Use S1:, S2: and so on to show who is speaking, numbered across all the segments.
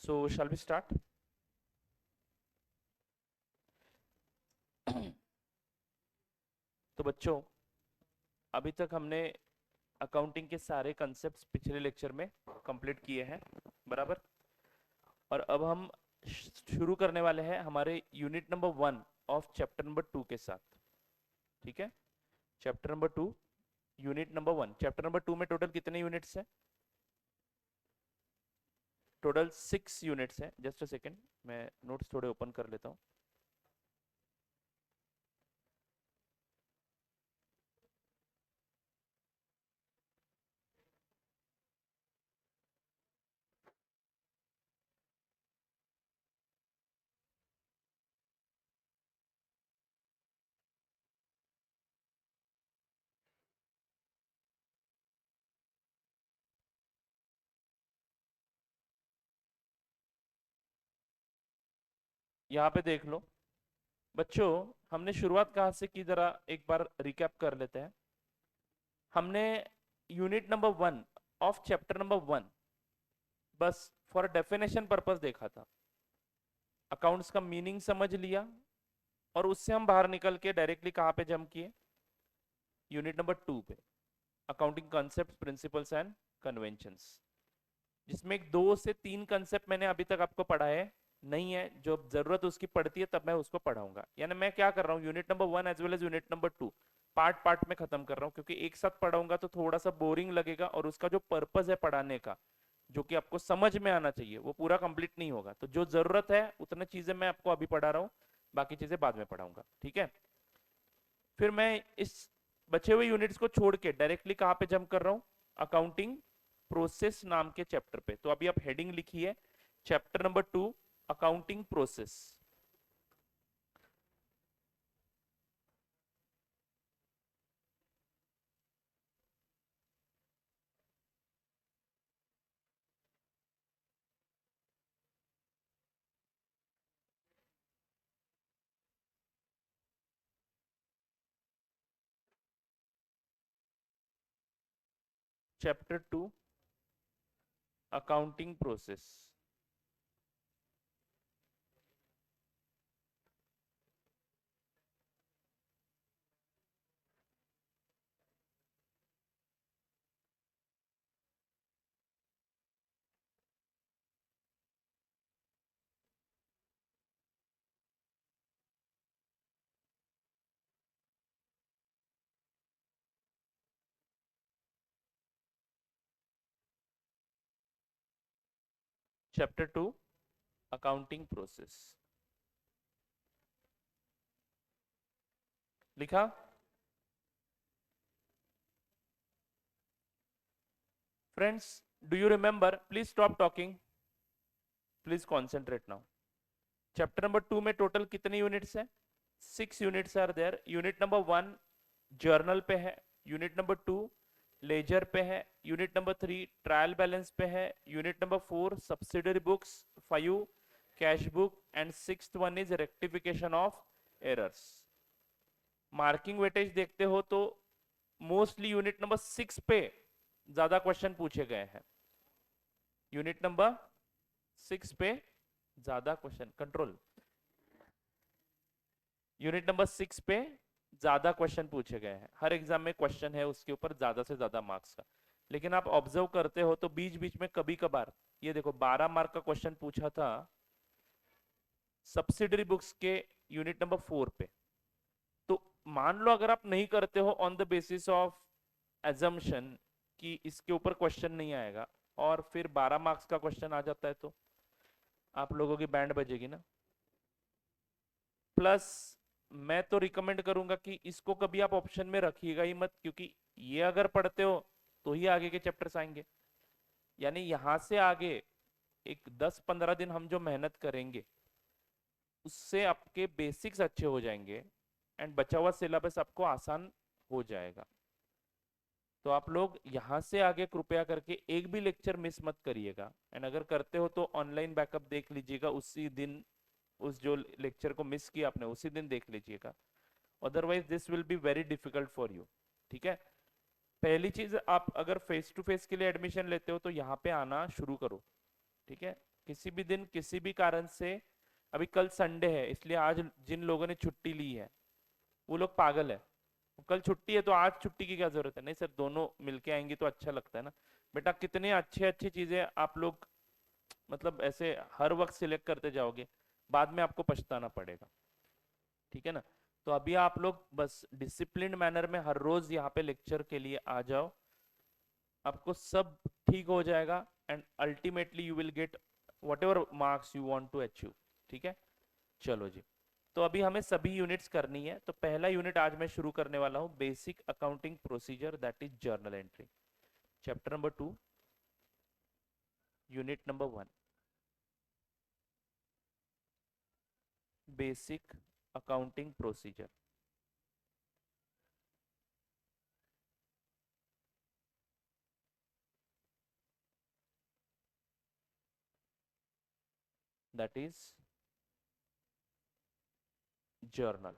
S1: So shall we start? तो बच्चों, अभी तक हमने अकाउंटिंग के सारे कंसेप्ट्स पिछले लेक्चर में कंप्लीट किए हैं, बराबर। और अब हम शुरू करने वाले हैं हमारे unit number 1 of chapter number 2 के साथ। ठीक है, chapter number 2 unit number 1। Chapter number 2 में टोटल कितने यूनिट्स हैं? टोटल 6 यूनिट्स हैं। जस्ट अ सेकेंड, मैं नोट्स थोड़े ओपन कर लेता हूँ। यहाँ पे देख लो बच्चों, हमने शुरुआत कहाँ से की, जरा एक बार रिकैप कर लेते हैं। हमने unit number 1 of chapter number 1 बस फॉर डेफिनेशन पर्पस देखा था, अकाउंट्स का मीनिंग समझ लिया और उससे हम बाहर निकल के डायरेक्टली कहाँ पे जंप किए? यूनिट नंबर 2 पे, accounting concepts, principles and conventions, जिसमें 2 से 3 कंसेप्ट मैंने अभी तक आपको पढ़ाए नहीं है। जो जरूरत उसकी पड़ती है तब मैं उसको पढ़ाऊंगा। यानी मैं क्या कर रहा हूँ, unit number 1 as well as unit number 2 part part में खत्म कर रहा हूँ, क्योंकि एक साथ पढ़ाऊंगा तो थोड़ा सा बोरिंग लगेगा और उसका जो पर्पज है पढ़ाने का, जो कि आपको समझ में आना चाहिए, वो पूरा कंप्लीट नहीं होगा। तो जो जरूरत है उतने चीजें मैं आपको अभी पढ़ा रहा हूँ, बाकी चीजें बाद में पढ़ाऊंगा। ठीक है, फिर मैं इस बचे हुए यूनिट्स को छोड़ के डायरेक्टली कहाँ पे जंप कर रहा हूँ? अकाउंटिंग प्रोसेस नाम के चैप्टर पे। तो अभी आप हेडिंग लिखिए, chapter number 2 accounting process. Chapter 2 accounting process. Chapter 2 accounting process लिखा। Friends, do you remember? Please stop talking, please concentrate now. Chapter number 2 में टोटल कितने यूनिट्स हैं? 6 units are there. Unit number 1 journal पे है, unit number 2 laser पे है, unit number 3 trial balance पे है, unit number 4 subsidiary books, 5 cash book and 6th one is rectification of errors. Marking weightage देखते हो तो मोस्टली यूनिट नंबर 6 पे ज्यादा क्वेश्चन पूछे गए हैं। यूनिट नंबर 6 पे ज्यादा क्वेश्चन, कंट्रोल, यूनिट नंबर 6 पे ज्यादा क्वेश्चन पूछे गए हैं। हर एग्जाम में क्वेश्चन है उसके ऊपर ज्यादा से ज्यादा मार्क्स का। लेकिन आप ऑब्जर्व करते हो तो बीच बीच में कभी कभार, ये देखो 12 मार्क का क्वेश्चन पूछा था सब्सिडरी बुक्स के यूनिट नंबर 4 पे। तो मान लो अगर आप नहीं करते हो on the basis of assumption कि इसके ऊपर क्वेश्चन नहीं आएगा, और फिर 12 मार्क्स का क्वेश्चन आ जाता है, तो आप लोगों की बैंड बजेगी ना। प्लस मैं तो रिकमेंड करूंगा कि इसको कभी आप ऑप्शन में रखिएगा ही मत, क्योंकि ये अगर पढ़ते हो तो ही आगे के चैप्टर्स आएंगे। यानी यहां से आगे एक 10-15 दिन हम जो मेहनत करेंगे उससे आपके बेसिक्स अच्छे हो जाएंगे एंड बचा हुआ सिलेबस आपको आसान हो जाएगा। तो आप लोग यहाँ से आगे कृपया करके एक भी लेक्चर मिस मत करिएगा, एंड अगर करते हो तो ऑनलाइन बैकअप देख लीजिएगा उसी दिन, उस जो लेक्चर को मिस किया आपने उसी दिन देख लीजिएगा। Otherwise this will be very difficult for you. ठीक है, पहली चीज, आप अगर फेस टू फेस के लिए एडमिशन लेते हो तो यहाँ पे आना शुरू करो। ठीक है, किसी भी दिन किसी भी कारण से, अभी कल संडे है इसलिए आज जिन लोगों ने छुट्टी ली है वो लोग पागल है। कल छुट्टी है तो आज छुट्टी की क्या जरूरत है? नहीं सर, दोनों मिलके आएंगे तो अच्छा लगता है ना। बेटा कितने अच्छे अच्छे चीजें आप लोग मतलब ऐसे हर वक्त सिलेक्ट करते जाओगे, बाद में आपको पछताना पड़ेगा। ठीक है ना? तो अभी आप लोग बस डिसिप्लिन मैनर में हर रोज यहाँ पे लेक्चर के लिए आ जाओ, आपको सब ठीक हो जाएगा and ultimately you will get whatever marks you want to achieve. ठीक है, चलो जी। तो अभी हमें सभी यूनिट्स करनी है, तो पहला यूनिट आज मैं शुरू करने वाला हूं, basic accounting procedure that is journal entry, chapter number 2, unit number 1, basic accounting procedure. That is journal.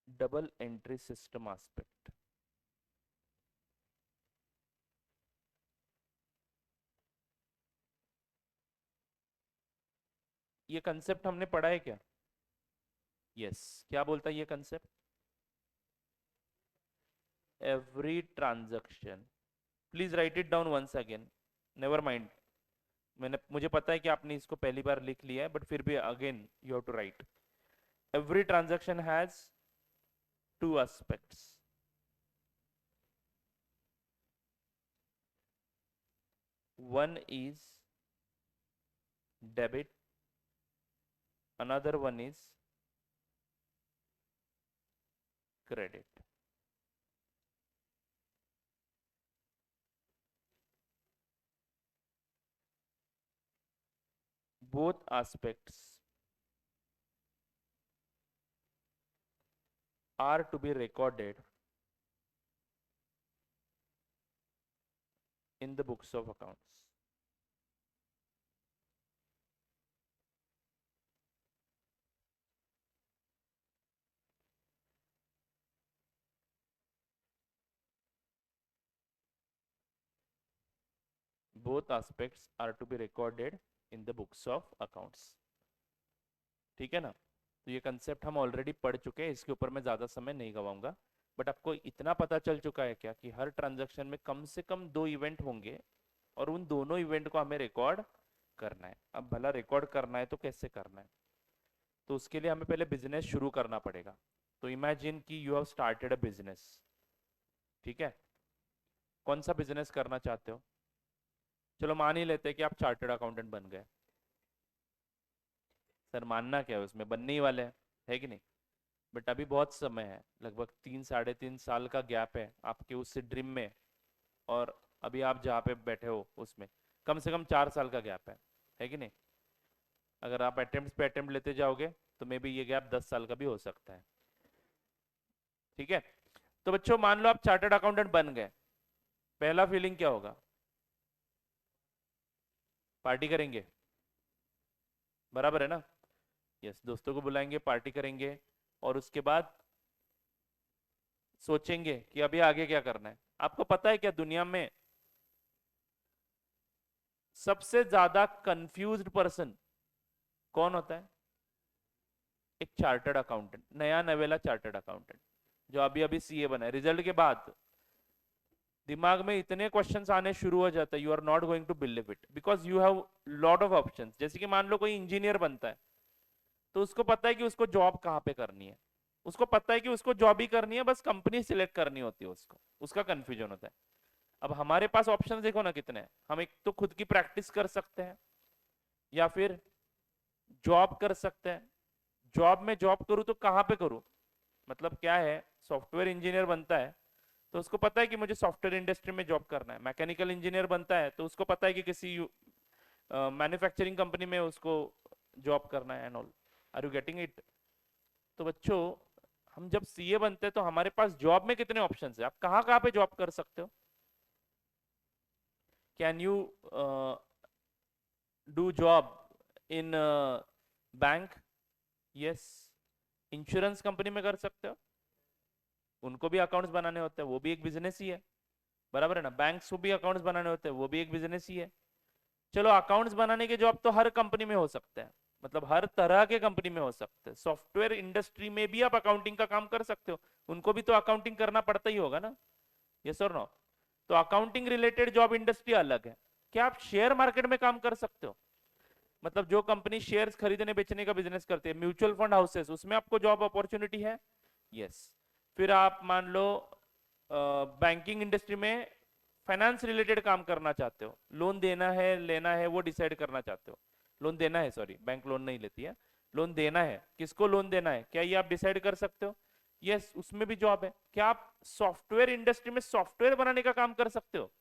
S1: Double entry system aspect. ये कंसेप्ट हमने पढ़ा है क्या? यस क्या बोलता है ये concept? Every transaction, please write it down once again, never mind, मैंने मुझे पता है कि आपने इसको पहली बार लिख लिया है बट फिर भी again you have to write. Every transaction has two aspects. One is debit, another one is credit. Both aspects are to be recorded in the books of accounts. Both aspects are to be recorded in the books of accounts. ठीक है ना? तो ये concept हम already पढ़ चुके हैं, इसके ऊपर मैं ज्यादा समय नहीं गवाऊंगा। बट आपको इतना पता चल चुका है क्या कि हर ट्रांजैक्शन में कम से कम 2 इवेंट होंगे और उन दोनों इवेंट को हमें रिकॉर्ड करना है। अब भला रिकॉर्ड करना है तो कैसे करना है? तो उसके लिए हमें पहले बिजनेस शुरू करना पड़ेगा। तो इमेजिन कि you have started a business. ठीक है, कौन सा बिजनेस करना चाहते हो? चलो मान ही लेते हैं कि आप चार्टर्ड अकाउंटेंट बन गए। सर मानना क्या है, उसमें बनने ही वाले हैं, है कि नहीं? बट अभी बहुत समय है, लगभग 3 साढ़े 3 साल का गैप है आपके उस ड्रीम में, और अभी आप जहाँ पे बैठे हो उसमें कम से कम 4 साल का गैप है कि नहीं? अगर आप अटेम्प्ट पे अटेम्प्ट लेते जाओगे तो मे बी ये गैप 10 साल का भी हो सकता है। ठीक है, तो बच्चों मान लो आप चार्टर्ड अकाउंटेंट बन गए, पहला फीलिंग क्या होगा? पार्टी करेंगे, बराबर है ना? यस, दोस्तों को बुलाएंगे, पार्टी करेंगे, और उसके बाद सोचेंगे कि अभी आगे क्या करना है। आपको पता है क्या दुनिया में सबसे ज्यादा कंफ्यूज्ड पर्सन कौन होता है? एक चार्टर्ड अकाउंटेंट, नया नवेला चार्टर्ड अकाउंटेंट जो अभी अभी सीए बना है। रिजल्ट के बाद दिमाग में इतने क्वेश्चंस आने शुरू हो जाते हैं, you are not going to believe it, because you have lot of options. जैसे कि मान लो कोई इंजीनियर बनता है तो उसको पता है कि उसको जॉब कहाँ पे करनी है, उसको पता है कि उसको जॉब ही करनी है, बस कंपनी सिलेक्ट करनी होती है उसको, उसका कंफ्यूजन होता है। अब हमारे पास ऑप्शन देखो ना कितने हैं। हम एक तो खुद की प्रैक्टिस कर सकते हैं, या फिर जॉब कर सकते हैं। जॉब में जॉब करूँ तो कहाँ पे करूँ? मतलब क्या है, सॉफ्टवेयर इंजीनियर बनता है तो उसको पता है कि मुझे सॉफ्टवेयर इंडस्ट्री में जॉब करना है। मैकेनिकल इंजीनियर बनता है तो उसको पता है कि किसी मैन्युफैक्चरिंग कंपनी में उसको जॉब करना है and all. Are you getting it? तो बच्चों हम जब सीए बनते हैं तो हमारे पास जॉब में कितने ऑप्शंस है, आप कहाँ कहाँ पे जॉब कर सकते हो? Can you do job in bank? Yes, insurance company में कर सकते हो, उनको भी अकाउंट्स बनाने होते हैं, वो भी एक बिजनेस ही है, बराबर है ना। बैंक्स को भी अकाउंट्स बनाने होते हैं, वो भी एक बिजनेस ही है। चलो, अकाउंट्स बनाने के जॉब तो हर कंपनी में हो सकते हैं, मतलब हर तरह के कंपनी में हो सकते हैं। सॉफ्टवेयर इंडस्ट्री में भी आप अकाउंटिंग का काम कर सकते हो, उनको भी तो अकाउंटिंग करना पड़ता ही होगा ना, यस और नो। तो अकाउंटिंग रिलेटेड जॉब इंडस्ट्री अलग है। क्या आप शेयर मार्केट में काम कर सकते हो? मतलब जो कंपनी शेयर्स खरीदने बेचने का बिजनेस करते हैं, म्यूचुअल फंड हाउसेस, उसमें आपको जॉब अपॉर्चुनिटी है, यस। फिर आप मान लो बैंकिंग इंडस्ट्री में फाइनेंस रिलेटेड काम करना चाहते हो, लोन देना है लेना है वो डिसाइड करना चाहते हो, लोन देना है, सॉरी, बैंक लोन नहीं लेती है, लोन देना है, किसको लोन देना है, क्या ये आप डिसाइड कर सकते हो? यस, उसमें भी जॉब है। क्या आप सॉफ्टवेयर इंडस्ट्री में सॉफ्टवेयर बनाने का काम कर सकते हो?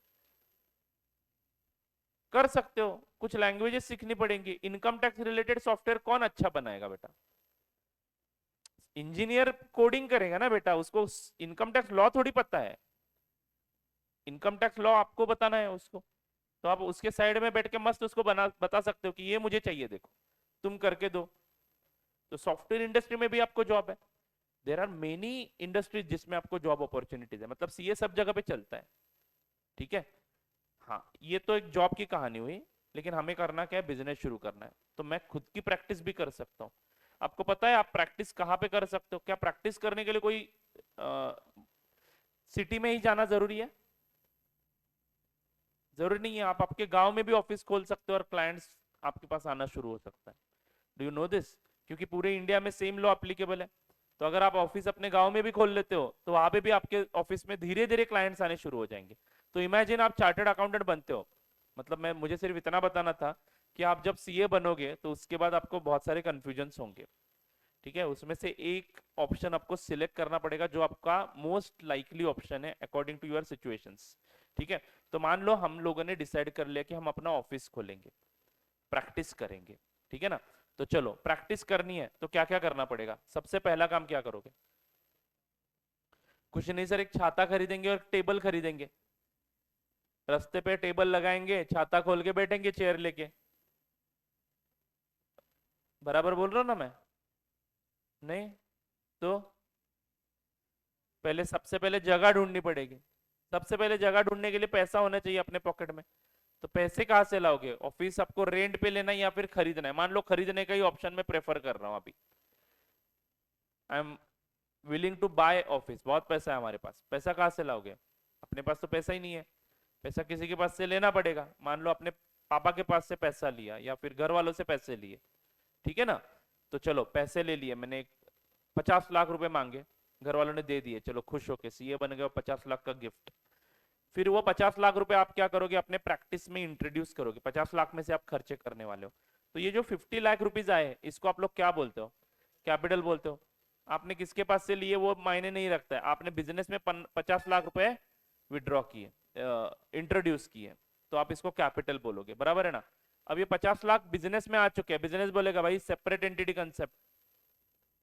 S1: कर सकते हो, कुछ लैंग्वेजेस सीखनी पड़ेंगी। इनकम टैक्स रिलेटेड सॉफ्टवेयर कौन अच्छा बनाएगा बेटा? इंजीनियर कोडिंग करेगा ना बेटा, उसको इनकम टैक्स लॉ थोड़ी पता है, इनकम टैक्स लॉ आपको बताना है उसको। तो आप उसके साइड में बैठ के मस्त उसको बता सकते हो कि ये मुझे चाहिए, देखो तुम करके दो। तो सॉफ्टवेयर इंडस्ट्री में भी आपको जॉब है। देर आर मेनी इंडस्ट्रीज जिसमें आपको जॉब अपॉर्चुनिटीज है, मतलब सीए सब जगह पे चलता है, ठीक है। हाँ, ये तो एक जॉब की कहानी हुई, लेकिन हमें करना क्या है, बिजनेस शुरू करना है। तो मैं खुद की प्रैक्टिस भी कर सकता हूँ। आपको पता है आप प्रैक्टिस कहाँ पे कर सकते हो? क्या प्रैक्टिस करने के लिए कोई सिटी में ही जाना जरूरी है? जरूरी नहीं है, आप आपके गांव में भी ऑफिस खोल सकते हो और क्लाइंट्स आपके पास आना शुरू हो सकता है। Do you know this? क्योंकि पूरे इंडिया में सेम लॉ अप्लीकेबल है। तो अगर आप ऑफिस अपने गांव में भी खोल लेते हो, तो वहां पे भी आपके ऑफिस में धीरे धीरे क्लाइंट्स आने शुरू हो जाएंगे। तो इमेजिन आप चार्टर्ड अकाउंटेंट बनते हो, मतलब मैं मुझे सिर्फ इतना बताना था कि आप जब सीए बनोगे तो उसके बाद आपको बहुत सारे कंफ्यूजन होंगे, ठीक है। उसमें से एक ऑप्शन आपको सिलेक्ट करना पड़ेगा जो आपका मोस्ट लाइकली ऑप्शन है अकॉर्डिंग टू योर सिचुएशंस, ठीक है। तो मान लो हम लोगों ने डिसाइड कर लिया कि हम अपना ऑफिस खोलेंगे, प्रैक्टिस करेंगे, ठीक है ना। तो चलो, प्रैक्टिस करनी है तो क्या क्या करना पड़ेगा? सबसे पहला काम क्या करोगे? कुछ नहीं सर, एक छाता खरीदेंगे और टेबल खरीदेंगे, रास्ते पे टेबल लगाएंगे, छाता खोल के बैठेंगे चेयर लेके। बराबर बोल रहा हूँ ना मैं? नहीं तो पहले, सबसे पहले जगह ढूंढनी पड़ेगी। सबसे पहले जगह ढूंढने के लिए पैसा होना चाहिए अपने पॉकेट में। तो पैसे कहाँ से लाओगे? ऑफिस आपको रेंट पे लेना है या फिर खरीदना है? मान लो खरीदने का ही ऑप्शन में प्रेफर कर रहा हूँ अभी, I am willing to buy office, बहुत पैसा है हमारे पास। पैसा कहाँ से लाओगे? अपने पास तो पैसा ही नहीं है, पैसा किसी के पास से लेना पड़ेगा। मान लो अपने पापा के पास से पैसा लिया या फिर घर वालों से पैसे लिए, ठीक है ना। तो चलो पैसे ले लिए मैंने, 50 लाख रुपए मांगे, घर वालों ने दे दिए, चलो खुश होके सीए बन गए, 50 लाख का गिफ्ट। फिर वो 50 लाख रुपए आप क्या करोगे? अपने प्रैक्टिस में इंट्रोड्यूस करोगे, 50 लाख में से आप खर्चे करने वाले हो। तो ये जो 50 लाख रुपीज आए, इसको आप लोग क्या बोलते हो? कैपिटल बोलते हो। आपने किसके पास से लिए वो मायने नहीं रखता है, आपने बिजनेस में 50 लाख रुपए विड्रॉ किए, इंट्रोड्यूस किए, तो आप इसको कैपिटल बोलोगे, बराबर है ना। अब ये 50 लाख बिजनेस में आ चुके हैं, बिजनेस बोलेगा भाई सेपरेट एंटिटी कंसेप्ट,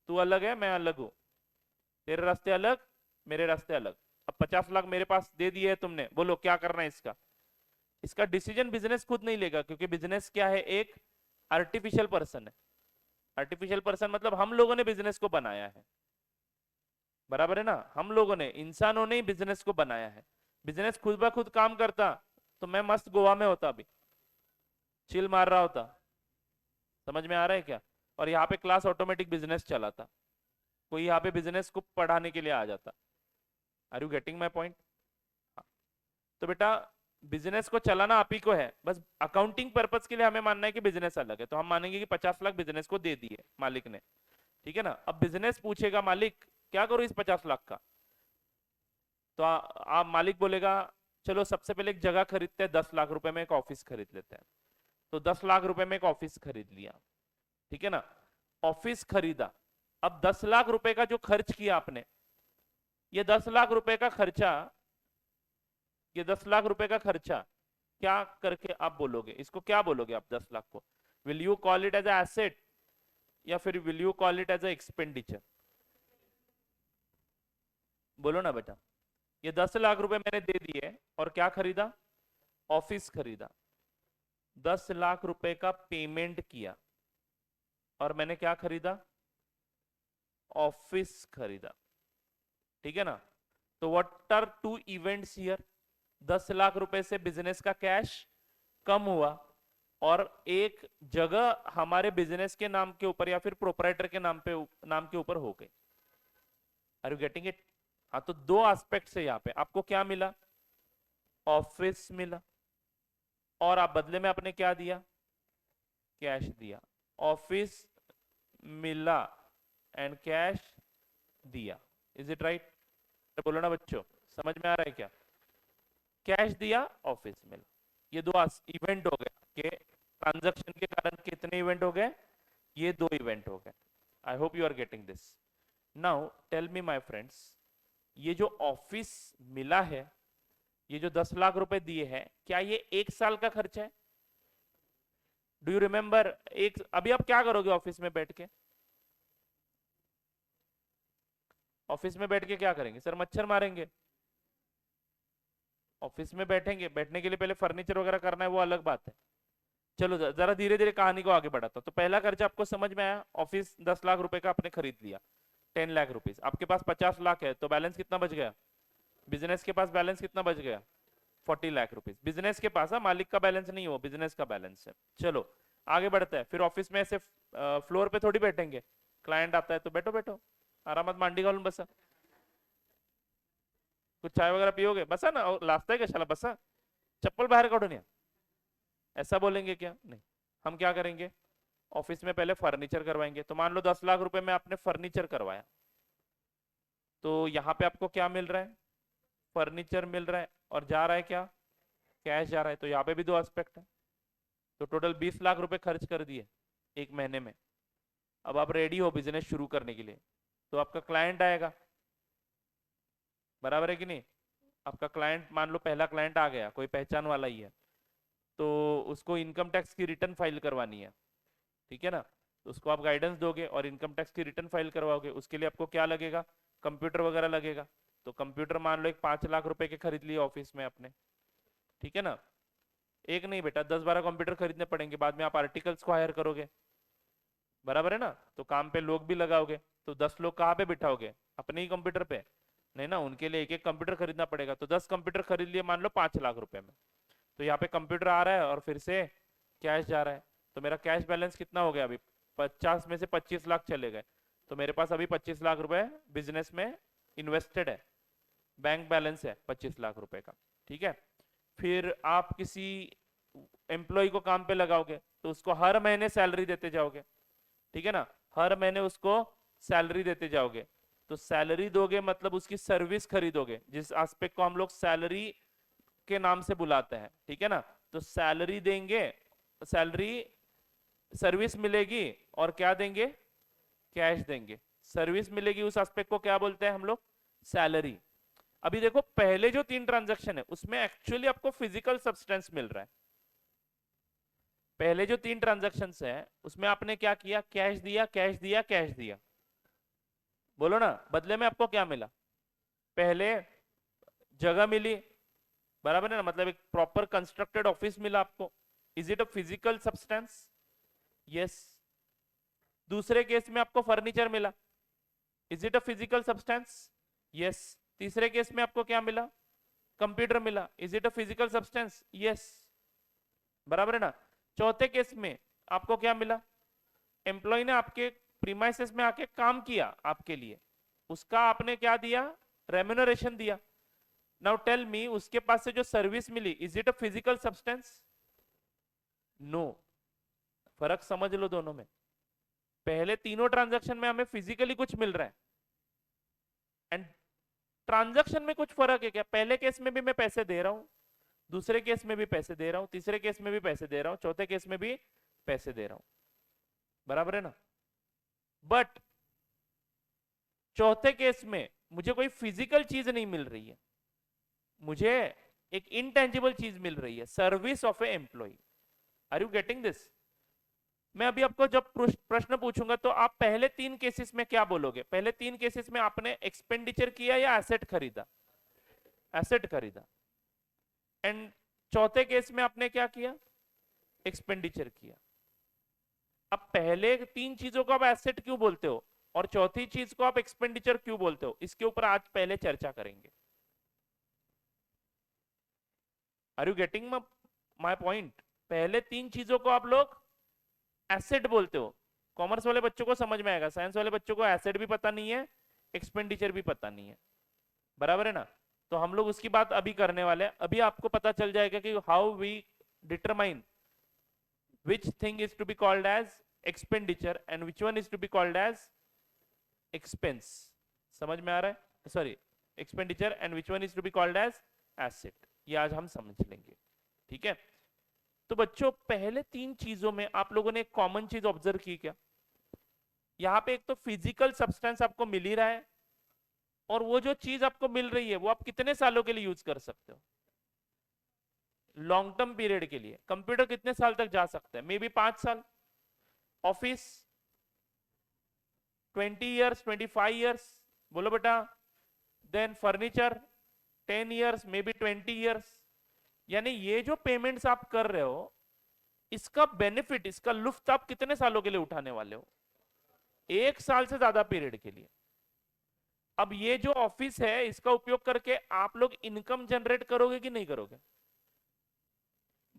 S1: तू अलग है मैं अलग हूं, तेरे रास्ते अलग मेरे रास्ते अलग। अब 50 लाख मेरे पास दे दिए है तुमने, बोलो क्या करना है इसका? इसका डिसीजन बिजनेस खुद नहीं लेगा, क्योंकि बिजनेस क्या है, एक आर्टिफिशियल पर्सन है। आर्टिफिशियल पर्सन मतलब हम लोगों ने बिजनेस को बनाया है, बराबर है ना। हम लोगों ने, इंसानों ने ही बिजनेस को बनाया है। बिजनेस खुद ब खुद काम करता तो मैं मस्त गोवा में होता अभी, चिल मार रहा होता। समझ में आ रहा है क्या? और यहाँ पे क्लास ऑटोमेटिक बिजनेस चला था, कोई यहाँ पे बिजनेस को पढ़ाने के लिए आ जाता। Are you getting my point? तो बेटा, बिजनेस को चलाना आप ही को है, बस अकाउंटिंग पर्पज के लिए हमें मानना है कि बिजनेस अलग है, तो हम मानेंगे कि 50 लाख बिजनेस को दे दिए मालिक ने, ठीक है ना। अब बिजनेस पूछेगा मालिक क्या करो इस 50 लाख का? तो आप मालिक बोलेगा चलो सबसे पहले एक जगह खरीदते हैं, 10 लाख रुपए में एक ऑफिस खरीद लेते हैं। तो 10 लाख रुपए में एक ऑफिस खरीद लिया, ठीक है ना। ऑफिस खरीदा। अब 10 लाख रुपए का जो खर्च किया आपने, ये 10 लाख रुपए का खर्चा, ये 10 लाख रुपए का खर्चा क्या करके आप बोलोगे? इसको क्या बोलोगे आप 10 लाख को? Will you call it as asset या फिर will you call it as expenditure? बोलो ना बेटा। ये 10 लाख रुपए मैंने दे दिए और क्या खरीदा? ऑफिस खरीदा। 10 लाख रुपए का पेमेंट किया और मैंने क्या खरीदा? ऑफिस खरीदा, ठीक है ना। तो what are two events here, 10 lakh रुपए से बिजनेस का कैश कम हुआ और एक जगह हमारे बिजनेस के नाम के ऊपर या फिर प्रोपराइटर के नाम के ऊपर हो गई। Are you getting it? हाँ, तो दो एस्पेक्ट है यहाँ पे। आपको क्या मिला? ऑफिस मिला, और आप बदले में आपने क्या दिया? कैश दिया। ऑफिस मिला एंड कैश दिया। Is it right? बोलो ना बच्चों, समझ में आ रहा है क्या? कैश दिया, ऑफिस मिला, ये दो इवेंट हो गए कि ट्रांजैक्शन के कारण कितने इवेंट हो गए? ये दो इवेंट हो गए। I hope you are getting this. Now tell me my friends, ये जो ऑफिस मिला है, ये जो 10 लाख रुपए दिए हैं, क्या ये एक साल का खर्चा है? Do you remember? एक अभी आप क्या करोगे ऑफिस में बैठ के? ऑफिस में बैठ के क्या करेंगे सर? मच्छर मारेंगे। ऑफिस में बैठेंगे, बैठने के लिए पहले फर्नीचर वगैरह करना है, वो अलग बात है। चलो जरा धीरे धीरे कहानी को आगे बढ़ाता हूं। तो पहला खर्चा आपको समझ में आया, ऑफिस 10 लाख रुपए का आपने खरीद लिया, 10 लाख रुपीज। आपके पास 50 लाख है, तो बैलेंस कितना बच गया? बिजनेस के पास बैलेंस कितना बच गया? 40 लाख रुपीज बिजनेस के पास। मालिक का बैलेंस नहीं, हो बिजनेस का बैलेंस है। चलो आगे बढ़ते हैं। फिर ऑफिस में ऐसे फ्लोर पे थोड़ी बैठेंगे, क्लाइंट आता है तो बैठो बैठो आरामत मांडी घालून बसा, कुछ चाय वगैरह पियोगे, बसा ना, लास्ट है क्या शाला, बसा, चप्पल बाहर काढून या, ऐसा बोलेंगे क्या? नहीं। हम क्या करेंगे? ऑफिस में पहले फर्नीचर करवाएंगे। तो मान लो 10 लाख रुपए में आपने फर्नीचर करवाया, तो यहाँ पे आपको क्या मिल रहा है? फर्नीचर मिल रहा है, और जा रहा है क्या? कैश जा रहा है। तो यहाँ पे भी दो एस्पेक्ट है। तो टोटल 20 लाख रुपए खर्च कर दिए एक महीने में। अब आप रेडी हो बिजनेस शुरू करने के लिए, तो आपका क्लाइंट आएगा, बराबर है कि नहीं? आपका क्लाइंट, मान लो पहला क्लाइंट आ गया, कोई पहचान वाला ही है, तो उसको इनकम टैक्स की रिटर्न फाइल करवानी है, ठीक है ना। तो उसको आप गाइडेंस दोगे और इनकम टैक्स की रिटर्न फाइल करवाओगे। उसके लिए आपको क्या लगेगा? कंप्यूटर वगैरह लगेगा। तो कंप्यूटर मान लो एक 5 लाख रुपए के खरीद लिए ऑफिस में अपने, ठीक है ना। एक नहीं बेटा, 10-12 कंप्यूटर खरीदने पड़ेंगे, बाद में आप आर्टिकल्स को हायर करोगे, बराबर है ना। तो काम पे लोग भी लगाओगे, तो 10 लोग कहाँ पे बिठाओगे? अपने ही कंप्यूटर पे? नहीं ना, उनके लिए एक एक कंप्यूटर खरीदना पड़ेगा। तो 10 कंप्यूटर खरीद लिए मान लो 5 लाख रुपए में। तो यहाँ पे कंप्यूटर आ रहा है और फिर से कैश जा रहा है। तो मेरा कैश बैलेंस कितना हो गया अभी? 50 में से 25 लाख चले गए, तो मेरे पास अभी 25 लाख रुपए बिजनेस में इन्वेस्टेड है, बैंक बैलेंस है 25 लाख रुपए का, ठीक है। फिर आप किसी एम्प्लॉय को काम पे लगाओगे, तो उसको हर महीने सैलरी देते जाओगे, ठीक है ना। हर महीने उसको सैलरी देते जाओगे। तो सैलरी दोगे मतलब उसकी सर्विस खरीदोगे, जिस एस्पेक्ट को हम लोग सैलरी के नाम से बुलाते हैं, ठीक है ना। तो सैलरी देंगे, सैलरी, सर्विस मिलेगी, और क्या देंगे? कैश देंगे। सर्विस मिलेगी, उस एस्पेक्ट को क्या बोलते हैं हम लोग? सैलरी। अभी देखो, पहले जो 3 ट्रांजैक्शन है उसमें एक्चुअली आपको फिजिकल सब्सटेंस मिल रहा है। पहले जो 3 ट्रांजैक्शन है उसमें आपने क्या किया? कैश दिया, कैश दिया, कैश दिया। बोलो ना, बदले में आपको क्या मिला? पहले जगह मिली, बराबर है ना, मतलब एक प्रॉपर कंस्ट्रक्टेड ऑफिस मिला आपको। Is it a physical substance? Yes. दूसरे केस में आपको फर्नीचर मिला। Is it a physical substance? Yes. तीसरे केस में आपको क्या मिला? कंप्यूटर मिला। Is it a physical substance? Yes, बराबर है ना। चौथे केस में आपको क्या मिला? एम्प्लॉय ने आपके प्रीमाइसेस में आके काम किया आपके लिए, उसका आपने क्या दिया? रेम्यूनरेशन दिया। नाउ टेल मी, उसके पास से जो सर्विस मिली, is it a physical substance? No. फर्क समझ लो दोनों में। पहले तीनों ट्रांजैक्शन में हमें फिजिकली कुछ मिल रहा है, एंड ट्रांजैक्शन में कुछ फर्क है क्या? पहले केस में भी मैं पैसे दे रहा हूं, दूसरे केस में भी पैसे दे रहा हूं, तीसरे केस में भी पैसे दे रहा हूं, चौथे केस में भी पैसे दे रहा हूं, बराबर है ना। बट चौथे केस में मुझे कोई फिजिकल चीज नहीं मिल रही है, मुझे एक इनटेंजिबल चीज मिल रही है, service of a employ. Are you getting this? मैं अभी आपको जब प्रश्न पूछूंगा तो आप पहले 3 केसेस में क्या बोलोगे? पहले 3 केसेस में आपने एक्सपेंडिचर किया या एसेट खरीदा? एसेट खरीदा। एंड चौथे केस में आपने क्या किया? एक्सपेंडिचर किया। अब पहले 3 चीजों को आप एसेट क्यों बोलते हो? और चौथी चीज को आप एक्सपेंडिचर क्यों बोलते हो, इसके ऊपर आज पहले चर्चा करेंगे। Are you getting my point? पहले तीन चीजों को आप लोग एसेट बोलते हो। कॉमर्स वाले बच्चों को समझ में आएगा, साइंस वाले बच्चों को एसेट भी पता नहीं है, एक्सपेंडिचर भी पता नहीं है, बराबर है ना। तो हम लोग उसकी बात अभी करने वाले हैं। अभी आपको पता चल जाएगा कि how we determine which thing is to be called as expenditure and which one is to be called as expense. समझ में आ रहा है? Sorry, expenditure and which one is to be called as asset, ये आज हम समझ लेंगे। ठीक है, तो बच्चों पहले तीन चीजों में आप लोगों ने एक कॉमन चीज ऑब्जर्व की क्या? यहां पे एक तो फिजिकल सब्सटेंस आपको मिल ही रहा है, और वो जो चीज आपको मिल रही है वो आप कितने सालों के लिए यूज कर सकते हो? लॉन्ग टर्म पीरियड के लिए। कंप्यूटर कितने साल तक जा सकता है? मे बी 5 साल। ऑफिस 20 years, 25 years, बोलो बेटा। Then furniture 10 years, may be 20 years। यानी ये जो पेमेंट्स आप कर रहे हो, इसका बेनिफिट, इसका लुफ्त आप कितने सालों के लिए उठाने वाले हो? 1 साल से ज्यादा पीरियड के लिए। अब ये जो ऑफिस है इसका उपयोग करके आप लोग इनकम जनरेट करोगे कि नहीं करोगे?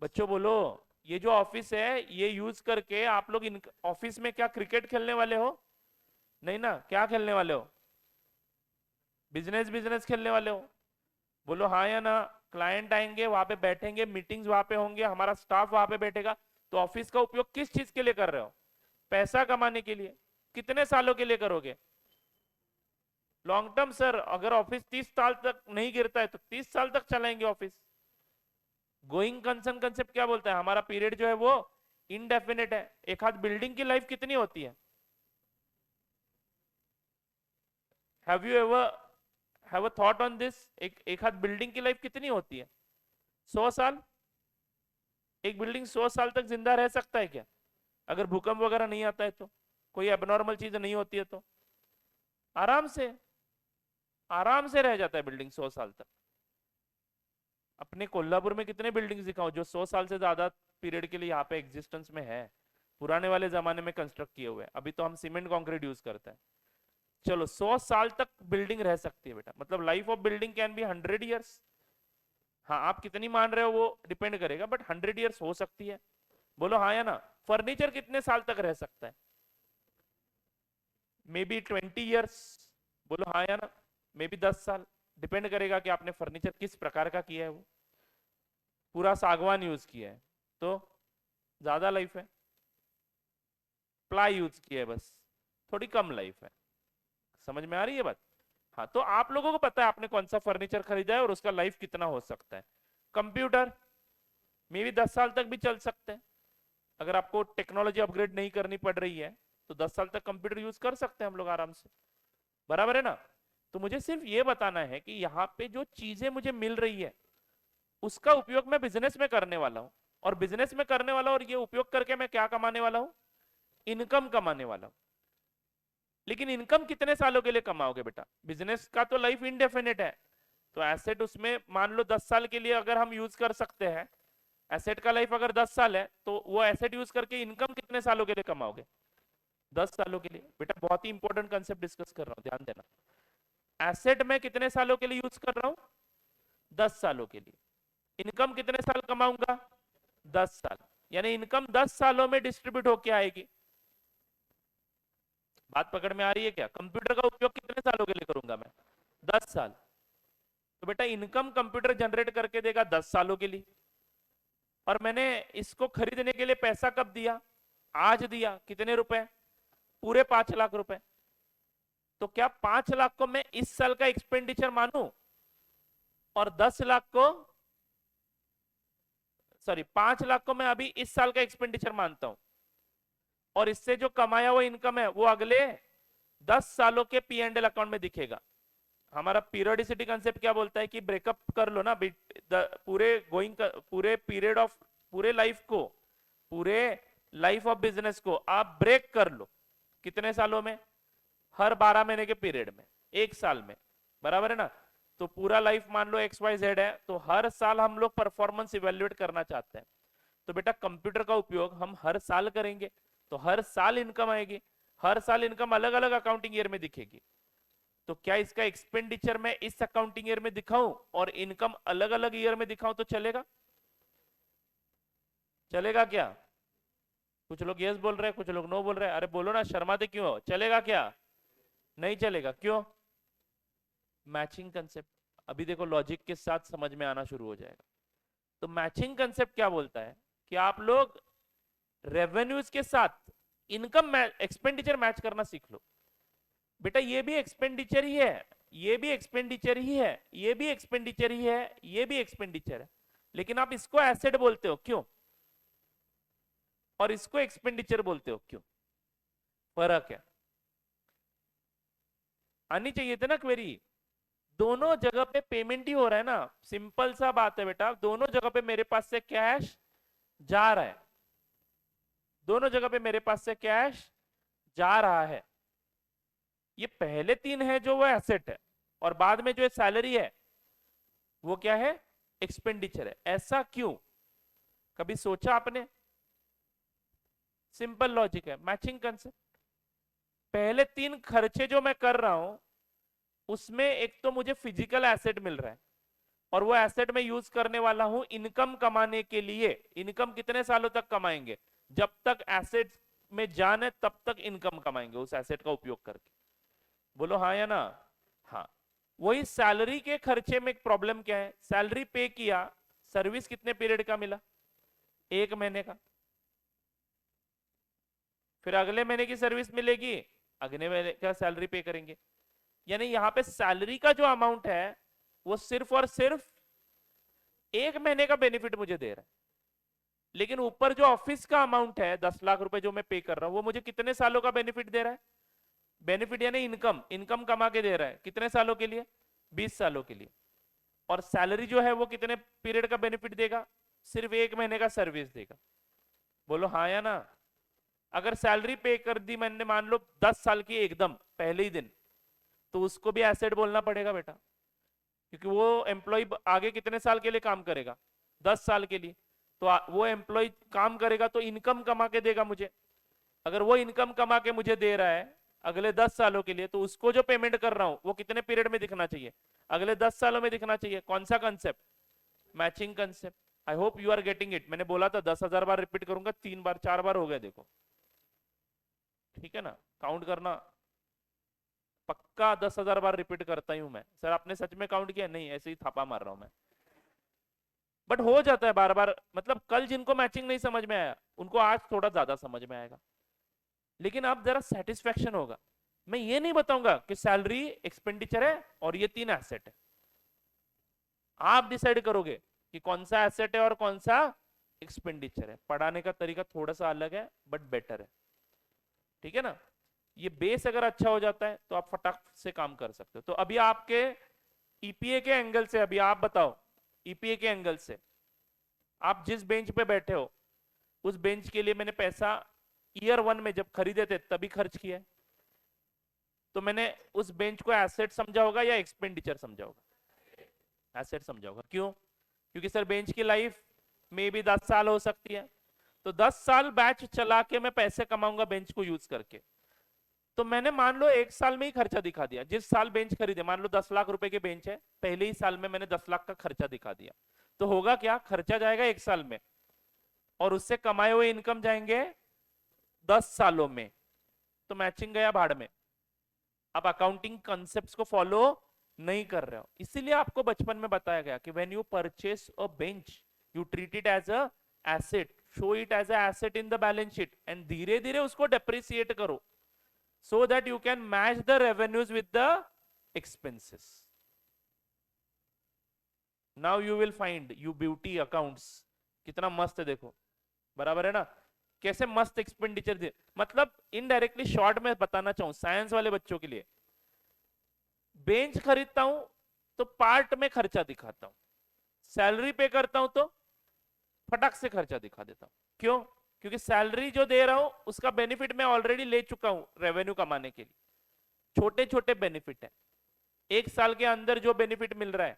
S1: बच्चों बोलो, ये जो ऑफिस है ये यूज करके आप लोग ऑफिस में क्या क्रिकेट खेलने वाले हो? नहीं ना, क्या खेलने वाले हो? बिजनेस बिजनेस खेलने वाले हो? बोलो हाँ या ना। क्लाइंट आएंगे, वहां पे बैठेंगे, मीटिंग्स वहां पे होंगे, हमारा स्टाफ वहां पे बैठेगा। तो ऑफिस का उपयोग किस चीज के लिए कर रहे हो? पैसा कमाने के लिए। कितने सालों के लिए करोगे? Long term sir. अगर ऑफिस 30 साल तक नहीं गिरता है तो 30 साल तक चलाएंगे ऑफिस। गोइंग कंसर्न कंसेप्ट क्या बोलता है? हमारा पीरियड जो है वो इनडेफिनेट है। एक हाथ बिल्डिंग की लाइफ कितनी होती है? Have you ever have a thought on this? एक हाथ बिल्डिंग की लाइफ कितनी होती है? 100 साल। एक बिल्डिंग 100 साल तक जिंदा रह सकता है क्या? अगर भूकंप वगैरह नहीं आता है तो, कोई एबनॉर्मल चीज नहीं होती है तो आराम से आराम से रह जाता है बिल्डिंग 100 साल तक। अपने कोल्हापुर में कितने बिल्डिंग्स दिखाओ जो 100 साल से ज्यादा पीरियड के लिए यहाँ पे एग्जिस्टेंस में है, पुराने वाले जमाने में कंस्ट्रक्ट किए हुए। अभी तो हम सीमेंट कंक्रीट यूज करते हैं। चलो 100 साल तक बिल्डिंग रह सकती है बेटा, मतलब life of building can be 100 years। हाँ, आप कितनी मान रहे हो वो डिपेंड करेगा, बट 100 years हो सकती है। बोलो हाँ या ना। फर्नीचर कितने साल तक रह सकता है? मे बी 20 years। बोलो हाँ या ना। मे बी 10 साल। डिपेंड करेगा कि आपने फर्नीचर किस प्रकार का किया है। वो पूरा सागवान यूज किया है तो ज्यादा लाइफ है। प्लाई यूज किया है बस, थोड़ी कम लाइफ है। समझ में आ रही है बात? हाँ, तो आप लोगों को पता है आपने कौन सा फर्नीचर खरीदा है और उसका लाइफ कितना हो सकता है। कंप्यूटर मे भी 10 साल तक भी चल सकते हैं। अगर आपको टेक्नोलॉजी अपग्रेड नहीं करनी पड़ रही है तो 10 साल तक कंप्यूटर यूज कर सकते हैं हम लोग आराम से, बराबर है ना। तो मुझे सिर्फ ये बताना है कि यहाँ पे जो चीजें मुझे मिल रही है उसका उपयोग मैं बिजनेस में करने वाला हूं, और बिजनेस में करने वाला हूं, और ये उपयोग करके मैं क्या कमाने वाला हूं? इनकम कमाने वाला हूं। लेकिन इनकम कितने सालों के लिए कमाओगे बेटा? बिजनेस का तो लाइफ इनडेफिनेट है। तो एसेट उसमें मान लो 10 साल के लिए अगर हम यूज कर सकते हैं, एसेट का लाइफ अगर 10 साल है तो वो एसेट यूज करके इनकम कितने सालों के लिए कमाओगे? 10 सालों के लिए। बेटा बहुत ही इंपॉर्टेंट कंसेप्ट डिस्कस कर रहा हूं, ध्यान देना। एसेट में कितने सालों के लिए यूज कर रहा हूं? 10 सालों के लिए। इनकम कितने साल कमाऊंगा? 10 साल। यानी इनकम 10 सालों में डिस्ट्रीब्यूट होके आएगी। बात पकड़ में आ रही है क्या? कंप्यूटर का उपयोग कितने सालों के लिए करूंगा मैं? 10 साल। तो बेटा इनकम कंप्यूटर जनरेट करके देगा 10 सालों के लिए। और मैंने इसको खरीदने के लिए पैसा कब दिया? आज दिया। कितने रुपए? पूरे 5 लाख रुपए। तो क्या 5 लाख को मैं इस साल का एक्सपेंडिचर मानूं और 10 लाख को, सॉरी 5 लाख को मैं अभी इस साल का एक्सपेंडिचर मानता हूं, और इससे जो कमाया हुआ इनकम है वो अगले 10 सालों के P&L अकाउंट में दिखेगा। हमारा पीरियोडिसिटी कंसेप्ट क्या बोलता है कि ब्रेकअप कर लो ना पूरे पीरियड ऑफ, पूरे लाइफ को, पूरे लाइफ ऑफ बिजनेस को आप ब्रेक कर लो। कितने सालों में? हर 12 महीने के पीरियड में, 1 साल में, बराबर है ना। तो पूरा लाइफ मान लो XYZ है, तो हर साल हम लोग परफॉर्मेंस इवेल्युएट करना चाहते हैं। तो बेटा कंप्यूटर का उपयोग हम हर साल करेंगे तो हर साल इनकम आएगी। हर साल इनकम अलग अलग अकाउंटिंग ईयर में दिखेगी। तो क्या इसका एक्सपेंडिचर मैं इस अकाउंटिंग ईयर में दिखाऊं और इनकम अलग अलग ईयर में दिखाऊं तो चलेगा? चलेगा क्या? कुछ लोग यस बोल रहे हैं, कुछ लोग नो बोल रहे हैं। अरे बोलो ना, शर्माते क्यों हो? चलेगा क्या? नहीं चलेगा, क्यों? Matching concept. अभी देखो लॉजिक के साथ समझ में आना शुरू हो जाएगा। तो मैचिंग कंसेप्ट क्या बोलता है कि आप लोग रेवेन्यूज के साथ इनकम एक्सपेंडिचर मैच करना सीख लो। बेटा ये भी एक्सपेंडिचर ही है, ये भी एक्सपेंडिचर ही है, ये भी एक्सपेंडिचर ही है, ये भी एक्सपेंडिचर है, लेकिन आप इसको एसेट बोलते हो क्यों, और इसको एक्सपेंडिचर बोलते हो क्यों? फर्क है। आनी चाहिए थी ना क्वेरी। दोनों जगह पे पेमेंट ही हो रहा है ना, सिंपल सा बात है बेटा। दोनों जगह पे मेरे पास से कैश जा रहा है, दोनों जगह पे मेरे पास से कैश जा रहा है। ये पहले तीन है जो वो एसेट है, और बाद में जो सैलरी है वो क्या है? एक्सपेंडिचर है। ऐसा क्यों? कभी सोचा आपने? सिंपल लॉजिक है, मैचिंग कंसेप्ट। पहले तीन खर्चे जो मैं कर रहा हूं उसमें एक तो मुझे फिजिकल एसेट मिल रहा है, और वो एसेट मैं यूज करने वाला हूं इनकम कमाने के लिए। इनकम कितने सालों तक कमाएंगे? जब तक एसेट में जान है तब तक इनकम कमाएंगे उस एसेट का उपयोग करके। बोलो हाँ या ना? हाँ। वही सैलरी के खर्चे में एक प्रॉब्लम क्या है? सैलरी पे किया, सर्विस कितने पीरियड का मिला? 1 महीने का। फिर अगले महीने की सर्विस मिलेगी, अगले महीने का सैलरी पे करेंगे। यानी यहां पे सैलरी का जो अमाउंट है वो सिर्फ और सिर्फ 1 महीने का बेनिफिट मुझे दे रहा है, लेकिन ऊपर जो ऑफिस का अमाउंट है 10 लाख रुपए जो मैं पे कर रहा हूं वो मुझे कितने सालों का बेनिफिट दे रहा है? बेनिफिट यानी इनकम, इनकम कमा के दे रहा है। कितने सालों के लिए? 20 सालों के लिए। और सैलरी जो है वो कितने पीरियड का बेनिफिट देगा? सिर्फ 1 महीने का सर्विस देगा। बोलो हाँ या ना? अगर सैलरी पे कर दी मैंने मान लो 10 साल की एकदम पहले ही दिन, तो उसको भी एसेट बोलना पड़ेगा बेटा, क्योंकि वो एम्प्लॉय आगे कितने साल के लिए काम करेगा? 10 साल के लिए। तो वो एम्प्लॉय काम करेगा तो इनकम कमा के देगा मुझे। अगर वो इनकम कमा के मुझे दे रहा है अगले 10 सालों के लिए, तो उसको जो पेमेंट कर रहा हूं वो कितने पीरियड में दिखना चाहिए? अगले 10 सालों में दिखना चाहिए। कौन सा concept? Matching concept. I hope you are getting it. मैंने बोला था 10,000 बार रिपीट करूंगा, 3 बार 4 बार हो गया, देखो ठीक है ना? काउंट करना, पक्का 10,000 बार रिपीट करता ही हूं मैं। सर आपने सच में काउंट किया? नहीं, ऐसे ही थापा मार रहा हूं मैं। बट हो जाता है बार बार। मतलब कल जिनको मैचिंग नहीं समझ में आया उनको आज थोड़ा ज्यादा समझ में आएगा, लेकिन आप जरा सेटिस्फेक्शन होगा। मैं ये नहीं बताऊंगा कि सैलरी एक्सपेंडिचर है और ये 3 एसेट है। आप डिसाइड करोगे कि कौन सा एसेट है और कौन सा एक्सपेंडिचर है। पढ़ाने का तरीका थोड़ा सा अलग है बट बेटर है, ठीक है ना? ये बेस अगर अच्छा हो जाता है तो आप फटाक से काम कर सकते हो। तो अभी आपके ईपीए के एंगल से, अभी आप बताओ ईपीए के एंगल से, आप जिस बेंच पे बैठे हो उस बेंच के लिए मैंने पैसा ईयर 1 में जब खरीदे थे तभी खर्च किया है, तो मैंने उस बेंच को एसेट समझा होगा या एक्सपेंडिचर समझा होगा? एसेट समझा होगा। क्यों? क्योंकि सर बेंच की लाइफ में भी 10 साल हो सकती है, तो 10 साल बैच चला के मैं पैसे कमाऊंगा बेंच को यूज करके। तो मैंने मान लो 1 साल में ही खर्चा दिखा दिया। जिस साल बेंच खरीदे, मान लो 10 लाख रुपए के बेंच है, पहले ही साल में मैंने 10 लाख का खर्चा दिखा दिया। तो होगा क्या? खर्चा जाएगा 1 साल में और उससे कमाए हुए इनकम जाएंगे 10 सालों में। तो मैचिंग गया भाड़ में। आप अकाउंटिंग कॉन्सेप्ट्स को फॉलो नहीं कर रहे हो। इसीलिए आपको बचपन में बताया गया कि when you purchase a bench you treat it as a asset, show it as a asset in the balance sheet, and धीरे धीरे उसको डेप्रिसिएट करो so that you can match the revenues with the expenses. Now you will find you beauty accounts कितना मस्त है, देखो बराबर है ना? कैसे मस्त एक्सपेंडिचर दे। मतलब इनडायरेक्टली शॉर्ट में बताना चाहूं साइंस वाले बच्चों के लिए, बेंच खरीदता हूं तो पार्ट में खर्चा दिखाता हूं, सैलरी पे करता हूं तो फटक से खर्चा दिखा देता हूं। क्यों? क्योंकि सैलरी जो दे रहा हूं उसका बेनिफिट मैं ऑलरेडी ले चुका हूं रेवेन्यू कमाने के लिए। छोटे छोटे बेनिफिट है, 1 साल के अंदर जो बेनिफिट मिल रहा है।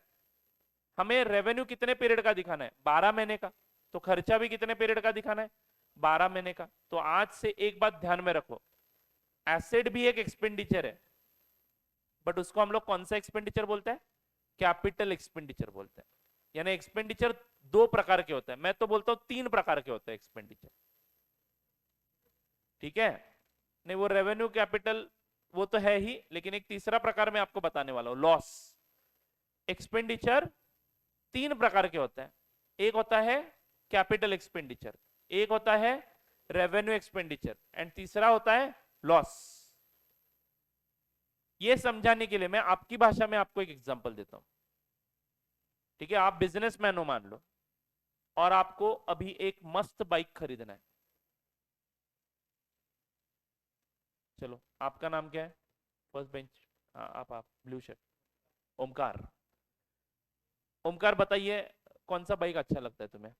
S1: हमें रेवेन्यू कितने पीरियड का दिखाना है? 12 महीने का। तो खर्चा भी कितने पीरियड का दिखाना है? 12 महीने का। तो आज से एक बात ध्यान में रखो, एसेट भी एक एक्सपेंडिचर है, बट उसको हम लोग कौन सा एक्सपेंडिचर बोलते हैं? कैपिटल एक्सपेंडिचर बोलते हैं। यानी एक्सपेंडिचर दो प्रकार के होते हैं, मैं तो बोलता हूं तीन प्रकार के होते हैं एक्सपेंडिचर। ठीक है, नहीं वो रेवेन्यू कैपिटल वो तो है ही, लेकिन एक तीसरा प्रकार मैं आपको बताने वाला हूं, लॉस। एक्सपेंडिचर तीन प्रकार के होते हैं, एक होता है कैपिटल एक्सपेंडिचर, एक होता है रेवेन्यू एक्सपेंडिचर, एंड तीसरा होता है लॉस। ये समझाने के लिए मैं आपकी भाषा में आपको एक एग्जांपल देता हूं। ठीक है, आप बिजनेसमैन हो मान लो, और आपको अभी एक मस्त बाइक खरीदना है। चलो, आपका नाम क्या है? फर्स्ट बेंच, आप ब्लू शर्ट, ओमकार। ओमकार बताइए, कौन सा बाइक अच्छा लगता है तुम्हें?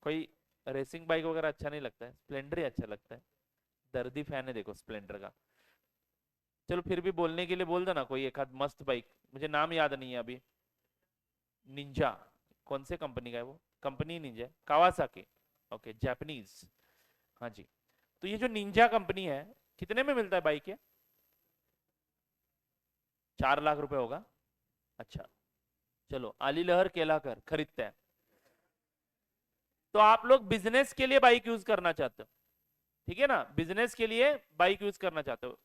S1: कोई रेसिंग बाइक वगैरह अच्छा नहीं लगता है? स्प्लेंडर ही अच्छा लगता है। दर्दी फैन है देखो स्प्लेंडर का। चलो फिर भी बोलने के लिए बोल दो ना कोई एक आध मस्त बाइक, मुझे नाम याद नहीं है अभी। निंजा, कौन से कंपनी का है वो? Company Ninja, Kawasaki, okay, Japanese. हाँ जी, तो ये जो निंजा कंपनी है, कितने में मिलता है बाइक ये? 4 लाख रुपए होगा। अच्छा, चलो आली लहर केलाकर खरीदते हैं। तो आप लोग बिजनेस के लिए बाइक यूज करना चाहते हो, ठीक है ना, बिजनेस के लिए बाइक यूज करना चाहते हो।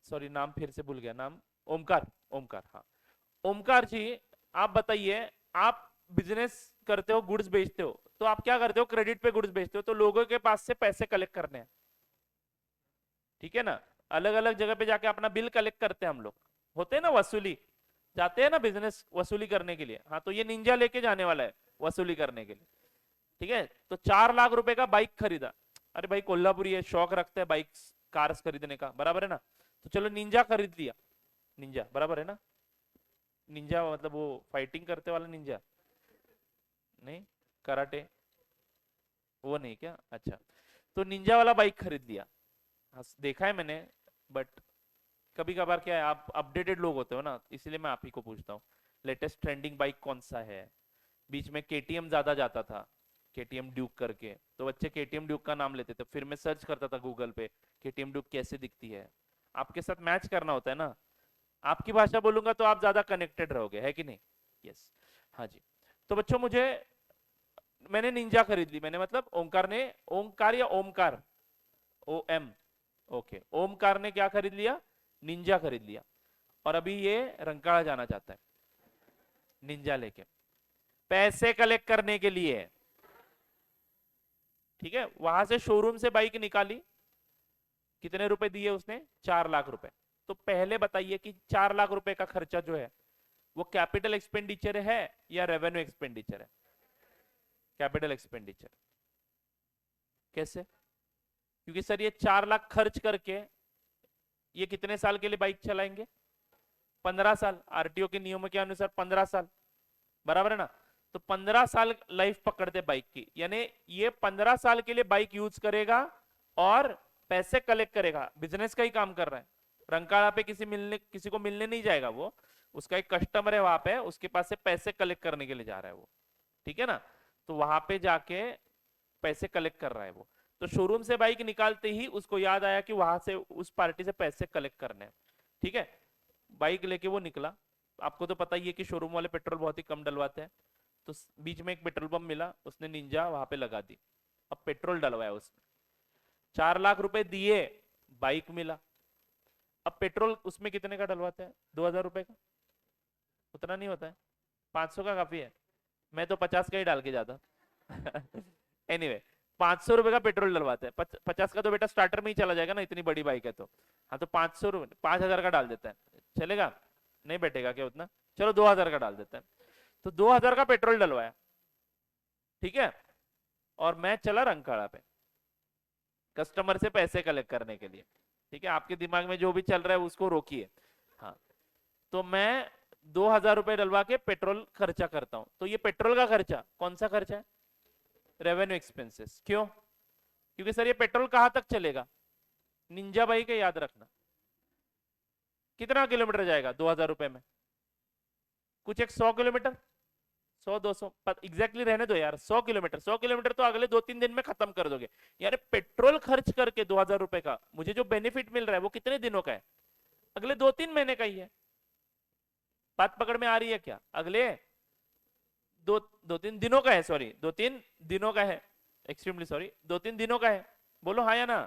S1: सॉरी, नाम फिर से भूल गया नाम। ओमकार, ओमकार, हाँ। ओमकार जी, आप बताइए, आप बिजनेस करते हो, गुड्स बेचते हो, तो आप क्या करते हो? क्रेडिट पे गुड्स बेचते हो, तो लोगों के पास से पैसे कलेक्ट करने हैं, ठीक है ना। अलग अलग जगह पे जाके अपना बिल कलेक्ट करते हैं हम लोग, होते हैं ना वसूली, जाते हैं ना बिजनेस वसूली करने के लिए। हाँ, तो ये निंजा लेके जाने वाला है वसूली करने के लिए। ठीक है, तो 4 लाख रुपए का बाइक खरीदा। अरे भाई कोल्हापुरी है, शौक रखते हैं बाइक कार्स खरीदने का, बराबर है ना। तो चलो निंजा खरीद लिया, निंजा बराबर है ना। निंजा मतलब वो फाइटिंग करते वाला निंजा, नहीं कराटे, वो नहीं क्या? अच्छा, तो निंजा वाला बाइक खरीद लिया। हाँ, देखा है मैंने, बट कभी कभार क्या है, आप अपडेटेड लोग होते हो ना, इसलिए मैं आप ही को पूछता हूँ, लेटेस्ट ट्रेंडिंग बाइक कौन सा है? बीच में केटीएम ज्यादा जाता था, केटीएम ड्यूक करके, तो बच्चे केटीएम ड्यूक का नाम लेते थे, फिर मैं सर्च करता था गूगल पे, केटीएम ड्यूक कैसे दिखती है। आपके साथ मैच करना होता है ना, आपकी भाषा बोलूंगा तो आप ज्यादा कनेक्टेड रहोगे, है कि नहीं? यस, हाँ जी। तो बच्चों मुझे, मैंने निंजा खरीद ली, मैंने मतलब ओमकार ने, ओमकार या Omkar, O M, okay, Omkar ने क्या खरीद लिया? निंजा खरीद लिया। और अभी ये रंकाड़ा जाना चाहता है निंजा लेके, पैसे कलेक्ट करने के लिए। ठीक है, वहां से शोरूम से बाइक निकाली, कितने रुपए दिए उसने? 4 लाख रुपए। तो पहले बताइए कि 4 लाख रुपए का खर्चा जो है, वो कैपिटल एक्सपेंडिचर है या रेवेन्यू एक्सपेंडिचर है? Capital expenditure. कैसे? क्योंकि सर ये 4 लाख खर्च करके ये कितने साल के लिए बाइक चलाएंगे? 15 साल, आरटीओ के नियमों के अनुसार 15 साल, बराबर है ना। तो 15 साल लाइफ पकड़ते बाइक की, यानी ये 15 साल के लिए बाइक यूज करेगा और पैसे कलेक्ट करेगा, बिजनेस का ही काम कर रहा है। रंकाड़ा पे किसी को मिलने नहीं जाएगा, वो उसका एक कस्टमर है वहां पे, उसके पास से पैसे कलेक्ट करने के लिए जा रहा है वो, ठीक है ना। तो वहां पे जाके पैसे कलेक्ट कर रहा है वो। तो शोरूम से बाइक निकालते ही उसको याद आया कि वहां से उस पार्टी से पैसे कलेक्ट करने हैं, ठीक है। बाइक लेके वो निकला। आपको तो पता ही है कि शोरूम वाले पेट्रोल बहुत ही कम डलवाते हैं, तो बीच में एक पेट्रोल पंप मिला, उसने निंजा वहां पे लगा दी। अब पेट्रोल डलवाया उसने, 4 लाख रुपए दिए, बाइक मिला। अब पेट्रोल उसमें कितने का डलवाते हैं? 2,000 रुपए का, उतना नहीं होता है, 500 का काफी है। मैं तो 50 का ही डाल के जाता। एनीवे, 500 रुपए का पेट्रोल डलवाते हैं, 50 का तो बेटा स्टार्टर में ही चला जाएगा ना, इतनी बड़ी बाइक है तो। हाँ, तो 500 रुपए, 5,000 का डाल देता है, चलेगा? नहीं बैठेगा क्या उतना? चलो 2,000 का डाल देता है। तो 2,000 का पेट्रोल डलवाया, ठीक है। और मैं चला रंकाड़ा पे कस्टमर से पैसे कलेक्ट करने के लिए, ठीक है। आपके दिमाग में जो भी चल रहा है उसको रोकिए। हाँ, तो मैं 2,000 रुपए डलवा के पेट्रोल खर्चा करता हूं, तो ये पेट्रोल का खर्चा कौन सा खर्चा है? Revenue expenses. क्यों? क्योंकि सर ये पेट्रोल कहां तक चलेगा? निंजा बाइक है, याद रखना। कितना किलोमीटर जाएगा 2,000 रुपए में? कुछ एक 100 किलोमीटर, 100-200 एग्जैक्टली रहने दो यार, 100 किलोमीटर, 100 किलोमीटर तो अगले 2-3 दिन में खत्म कर दोगे यार। पेट्रोल खर्च करके 2,000 रुपए का मुझे जो बेनिफिट मिल रहा है वो कितने दिनों का है? अगले 2-3 महीने का ही है। बात पकड़ में आ रही है क्या? अगले 2-3 दिनों का है, सॉरी 2-3 दिनों का है, एक्सट्रीमली सॉरी, 2-3 दिनों का है। बोलो हाँ या ना?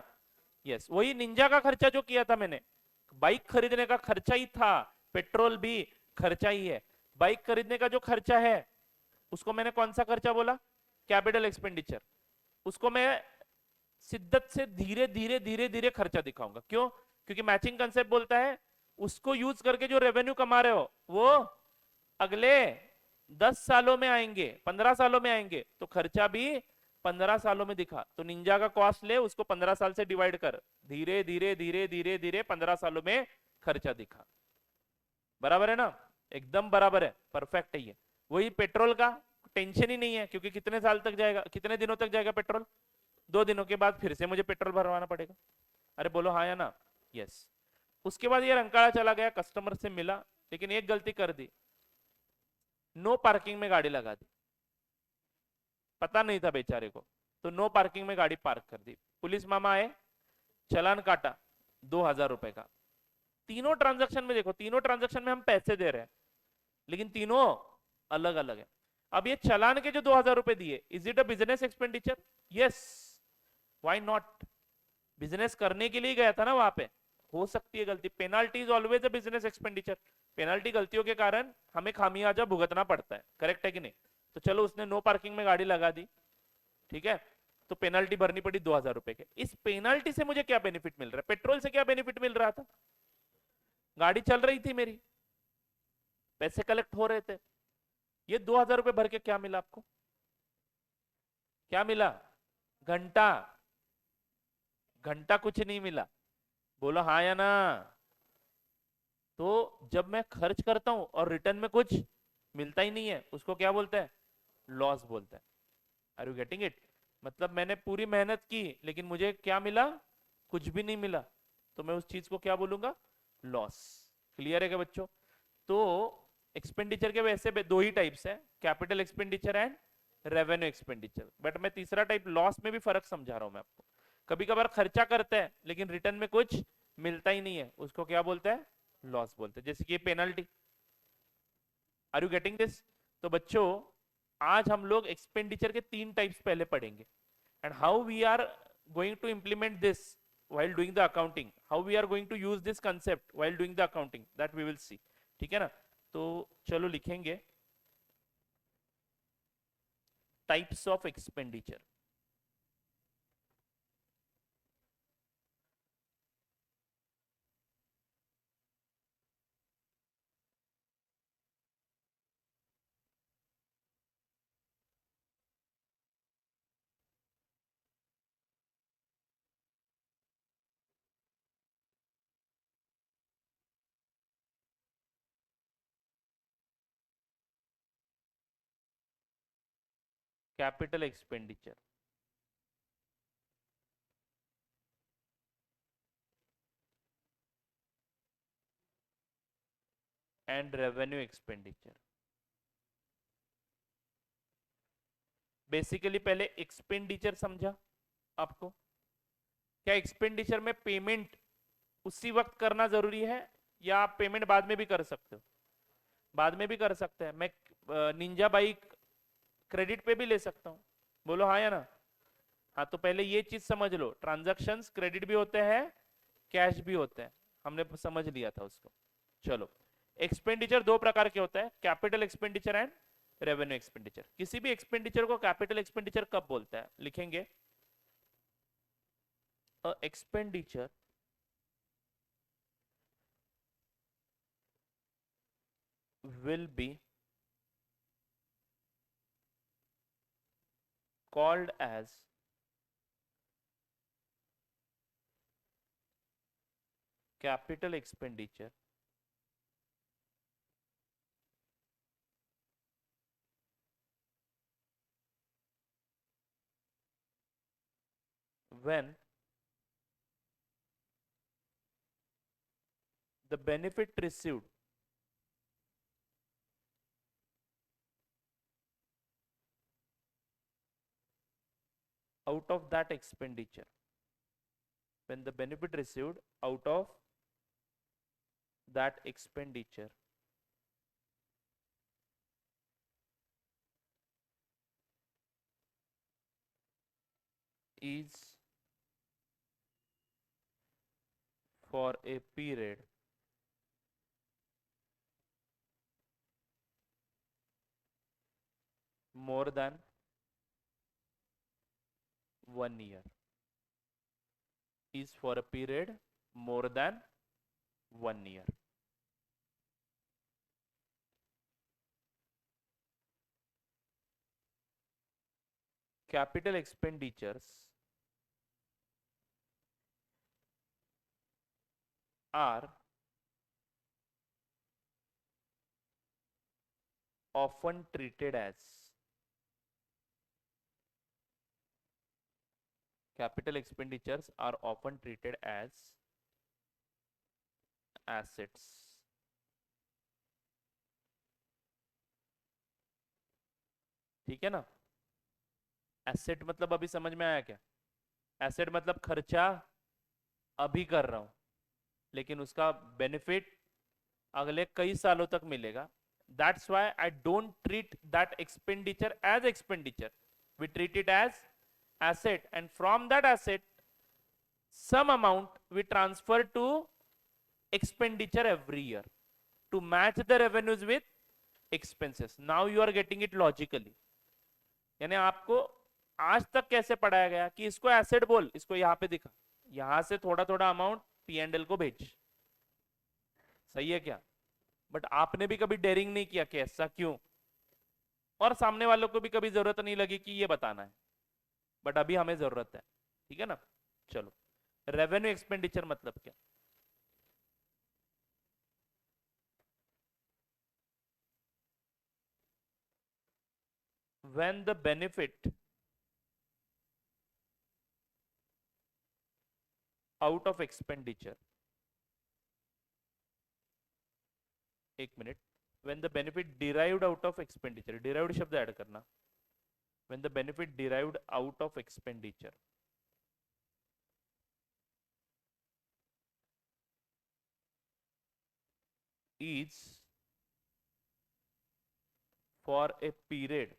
S1: यस, वही निंजा का खर्चा जो किया था मैंने, बाइक खरीदने का खर्चा ही था, पेट्रोल भी खर्चा ही है। बाइक खरीदने का जो खर्चा है उसको मैंने कौन सा खर्चा बोला? Capital expenditure. उसको मैं शिद्दत से धीरे धीरे धीरे धीरे खर्चा दिखाऊंगा। क्यों? क्योंकि मैचिंग कंसेप्ट बोलता है उसको यूज करके जो रेवेन्यू कमा रहे हो वो अगले 10 सालों में आएंगे, 15 सालों में आएंगे, तो खर्चा भी 15 सालों में दिखा। तो निंजा का कॉस्ट ले, उसको 15 साल से डिवाइड कर, धीरे धीरे धीरे धीरे धीरे 15 सालों में खर्चा दिखा। बराबर है ना? एकदम बराबर है, परफेक्ट है ये। वही पेट्रोल का टेंशन ही नहीं है, क्योंकि कितने साल तक जाएगा, कितने दिनों तक जाएगा पेट्रोल? 2 दिनों के बाद फिर से मुझे पेट्रोल भरवाना पड़ेगा। अरे बोलो हाँ या ना? यस। उसके बाद ये रंकाड़ा चला गया, कस्टमर से मिला, लेकिन एक गलती कर दी, नो पार्किंग में गाड़ी लगा दी। पता नहीं था बेचारे को, तो नो पार्किंग में गाड़ी पार्क कर दी। पुलिस मामा आए, चलान काटा 2,000 रुपए का। तीनों ट्रांजैक्शन में देखो, तीनों ट्रांजैक्शन में हम पैसे दे रहे हैं, लेकिन तीनों अलग अलग है। अब ये चलान के जो 2,000 रुपए दिए, is it a business expenditure? Yes, why not? Business करने के लिए गया था ना वहां पे। हो सकती है गलती, penalty is always a business expenditure. Penalty गलतियों के कारण हमें खामियाजा भुगतना पड़ता है, करेक्ट है कि नहीं? तो चलो उसने नो पार्किंग में गाड़ी लगा दी, ठीक है, तो पेनाल्टी भरनी पड़ी 2,000 रुपए के। इस पेनाल्टी से मुझे क्या बेनिफिट मिल रहा है? पेट्रोल से क्या बेनिफिट मिल रहा था? गाड़ी चल रही थी मेरी, पैसे कलेक्ट हो रहे थे। ये 2,000 रुपए भर के क्या मिला आपको? क्या मिला? घंटा। घंटा कुछ नहीं मिला। बोलो हाँ या ना? तो जब मैं खर्च करता हूं और रिटर्न में कुछ मिलता ही नहीं है, उसको क्या बोलते हैं? लॉस बोलते हैं। Are you getting it? मतलब मैंने पूरी मेहनत की लेकिन मुझे क्या मिला? कुछ भी नहीं मिला, तो मैं उस चीज को क्या बोलूंगा? लॉस। क्लियर है क्या बच्चों? तो एक्सपेंडिचर के वैसे दो ही टाइप्स है, capital expenditure and revenue expenditure. But मैं तीसरा टाइप लॉस में भी फर्क समझा रहा हूं मैं आपको। कभी कभार खर्चा करते हैं लेकिन रिटर्न में कुछ मिलता ही नहीं है, उसको क्या बोलते हैं? लॉस बोलते हैं। जैसे कि penalty. Are you getting this? तो बच्चों आज हम लोग एक्सपेंडिचर के 3 टाइप्स पहले पढ़ेंगे, and how we are going to implement this while doing the accounting, how we are going to use this concept while doing the accounting, that we will see। ठीक है ना? तो चलो लिखेंगे types of expenditure. Capital expenditure and revenue expenditure. Basically पहले expenditure समझा आपको? क्या एक्सपेंडिचर में पेमेंट उसी वक्त करना जरूरी है, या आप पेमेंट बाद में भी कर सकते हो? बाद में भी कर सकते हैं। मैं निंजा बाइक क्रेडिट पे भी ले सकता हूं। बोलो हाँ या ना? हाँ, तो पहले ये चीज समझ लो, ट्रांजैक्शंस क्रेडिट भी होते हैं, कैश भी होते हैं, हमने समझ लिया था उसको। चलो, एक्सपेंडिचर 2 प्रकार के होता है, capital expenditure and revenue expenditure. किसी भी एक्सपेंडिचर को कैपिटल एक्सपेंडिचर कब बोलता है? लिखेंगे expenditure will be called as capital expenditure when the benefit received out of that expenditure, when the benefit received out of that expenditure is for a period more than 1 year, is for a period more than 1 year. Capital expenditures are often treated as assets. ठीक है ना? Asset मतलब अभी समझ में आया क्या? Asset मतलब खर्चा अभी कर रहा हूं, लेकिन उसका बेनिफिट अगले कई सालों तक मिलेगा. That's why I don't treat that expenditure as expenditure. We treat it as asset, and from that asset some amount we transfer to expenditure every year to match the revenues with expenses. Now you are getting it logically. यानी आपको आज तक कैसे पढ़ाया गया कि इसको asset बोल, इसको यहां पे दिखा, यहां से थोड़ा थोड़ा अमाउंट P&L को भेज. सही है क्या? बट आपने भी कभी डेयरिंग नहीं किया कि ऐसा क्यों, और सामने वालों को भी कभी जरूरत नहीं लगी कि ये बताना है, बट अभी हमें जरूरत है. ठीक है ना? चलो, रेवेन्यू एक्सपेंडिचर मतलब क्या? when the benefit out of expenditure, एक minute, when the benefit derived out of expenditure, derived शब्द ऐड करना, when the benefit derived out of expenditure is for a period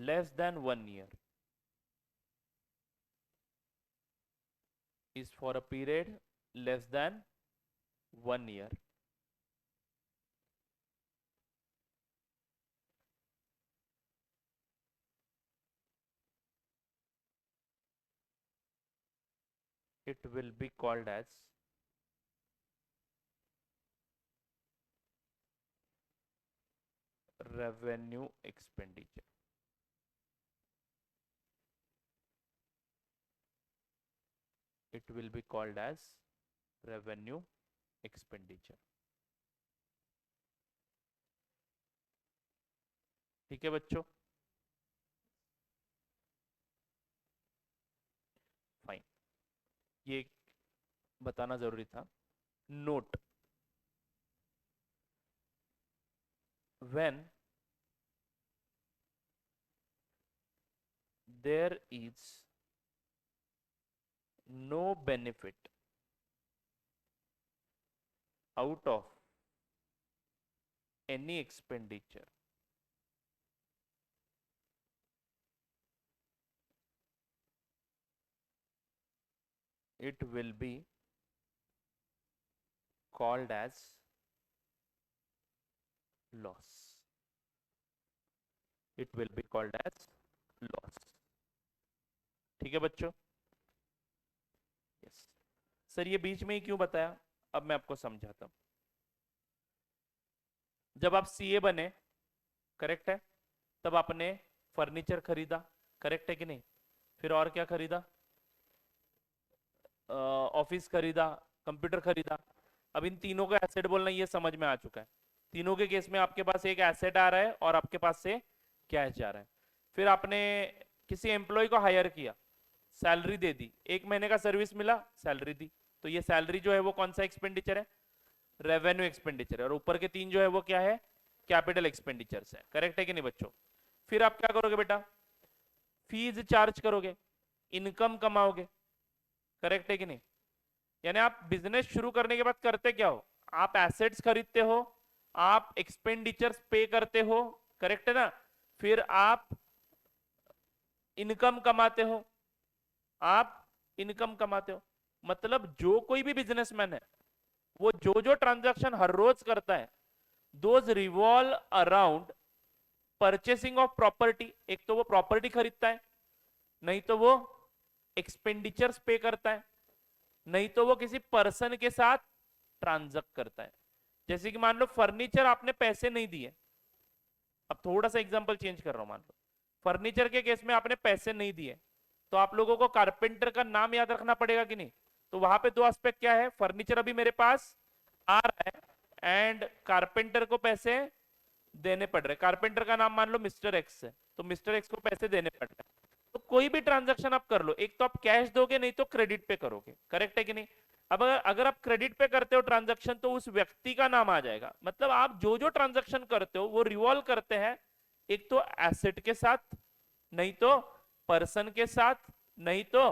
S1: less than 1 year, is for a period less than 1 year, it will be called as revenue expenditure. It will be called as revenue expenditure. ठीक है बच्चों? Fine, ये बताना जरूरी था. Note, when there is no benefit out of any expenditure, it will be called as loss. It will be called as loss. ठीक है बच्चों? यस सर, ये बीच में ही क्यों बताया, अब मैं आपको समझाता हूं. जब आप सीए बने, करेक्ट है, तब आपने फर्नीचर खरीदा, करेक्ट है कि नहीं? फिर और क्या खरीदा? ऑफिस खरीदा, कंप्यूटर खरीदा. अब इन तीनों को एसेट बोलना ये समझ में आ चुका है. तीनों के केस में आपके पास एक एसेट आ रहा है और आपके पास से कैश जा रहा है. फिर आपने किसी एम्प्लॉय को हायर किया, सैलरी दे दी, 1 महीने का सर्विस मिला, सैलरी दी, तो ये सैलरी जो है वो कौन सा एक्सपेंडिचर है? रेवेन्यू एक्सपेंडिचर है. और ऊपर के तीन जो है वो क्या है? कैपिटल एक्सपेंडिचर्स है, करेक्ट है कि नहीं बच्चों? फिर आप क्या करोगे बेटा, फीस चार्ज करोगे, इनकम कमाओगे, करेक्ट है कि नहीं? यानी आप बिजनेस शुरू करने के बाद करते क्या हो, आप एसेट्स खरीदते हो, आप एक्सपेंडिचर्स पे करते हो, करेक्ट है ना? फिर आप इनकम कमाते हो, आप इनकम कमाते हो। मतलब जो कोई भी बिजनेसमैन है वो जो जो ट्रांजैक्शन हर रोज करता है, those revolve around purchasing of property. एक तो वो प्रॉपर्टी खरीदता है, नहीं तो वो एक्सपेंडिचर्स पे करता है, नहीं तो वो किसी पर्सन के साथ ट्रांजैक्ट करता है। जैसे कि मान लो फर्नीचर आपने पैसे नहीं दिए, अब थोड़ा सा एग्जांपल चेंज कर रहा हूं, मान लो फर्नीचर के केस में आपने पैसे नहीं दिए, तो आप लोगों को कारपेंटर का नाम याद रखना पड़ेगा कि नहीं? तो वहां पे दो एस्पेक्ट क्या है, फर्नीचर अभी मेरे पास आ रहा है एंड कारपेंटर को पैसे देने पड़ रहे। कारपेंटर का नाम मान लो मिस्टर एक्स है, तो मिस्टर एक्स को पैसे देने पड़ रहे। तो कोई भी ट्रांजैक्शन आप कर लो, एक तो आप कैश दोगे, नहीं तो क्रेडिट पे करोगे, करेक्ट है कि नहीं? अब अगर आप क्रेडिट पे करते हो ट्रांजैक्शन, तो उस व्यक्ति का नाम आ जाएगा। मतलब आप जो जो ट्रांजैक्शन करते हो वो रिवॉल्व करते हैं एक तो एसेट के साथ, नहीं तो पर्सन के साथ, नहीं तो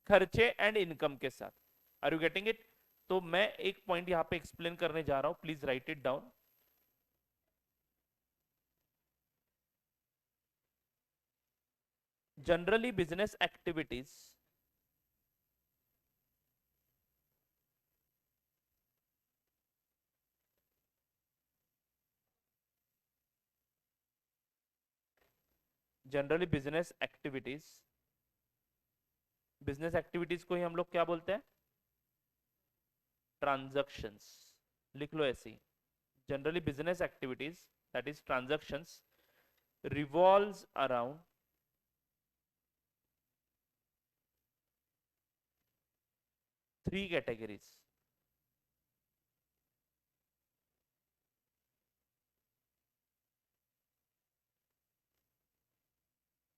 S1: खर्चे एंड इनकम के साथ। Are you getting it? तो मैं एक पॉइंट यहां पे एक्सप्लेन करने जा रहा हूं, please write it down. Generally business activities generally business activities को ही हम लोग क्या बोलते हैं, ट्रांजैक्शंस। लिख लो ऐसे ही, generally business activities that is transactions revolves around three categories।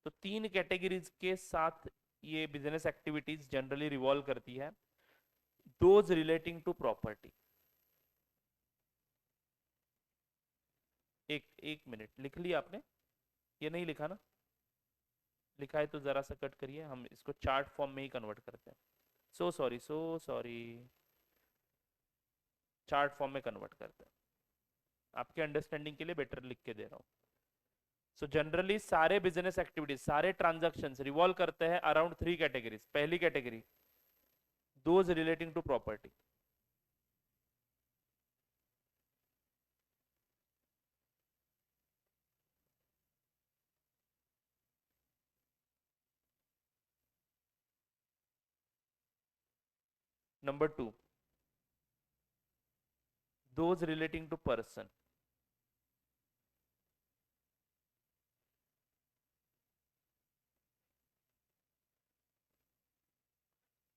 S1: तो तीन कैटेगरीज के साथ ये बिजनेस एक्टिविटीज जनरली रिवॉल्व करती है। Those relating to property. एक एक मिनट, लिख लिया आपने? ये नहीं लिखा ना? लिखा है तो जरा सा कट करिए, हम इसको चार्ट फॉर्म में ही कन्वर्ट करते हैं। सो सॉरी, चार्ट फॉर्म में कन्वर्ट करते हैं, आपके अंडरस्टैंडिंग के लिए बेटर लिख के दे रहा हूं। सो जनरली सारे बिजनेस एक्टिविटीज, सारे ट्रांजैक्शंस रिवॉल्व करते हैं अराउंड थ्री कैटेगरीज। पहली category, those relating to property. Number two, those relating to person.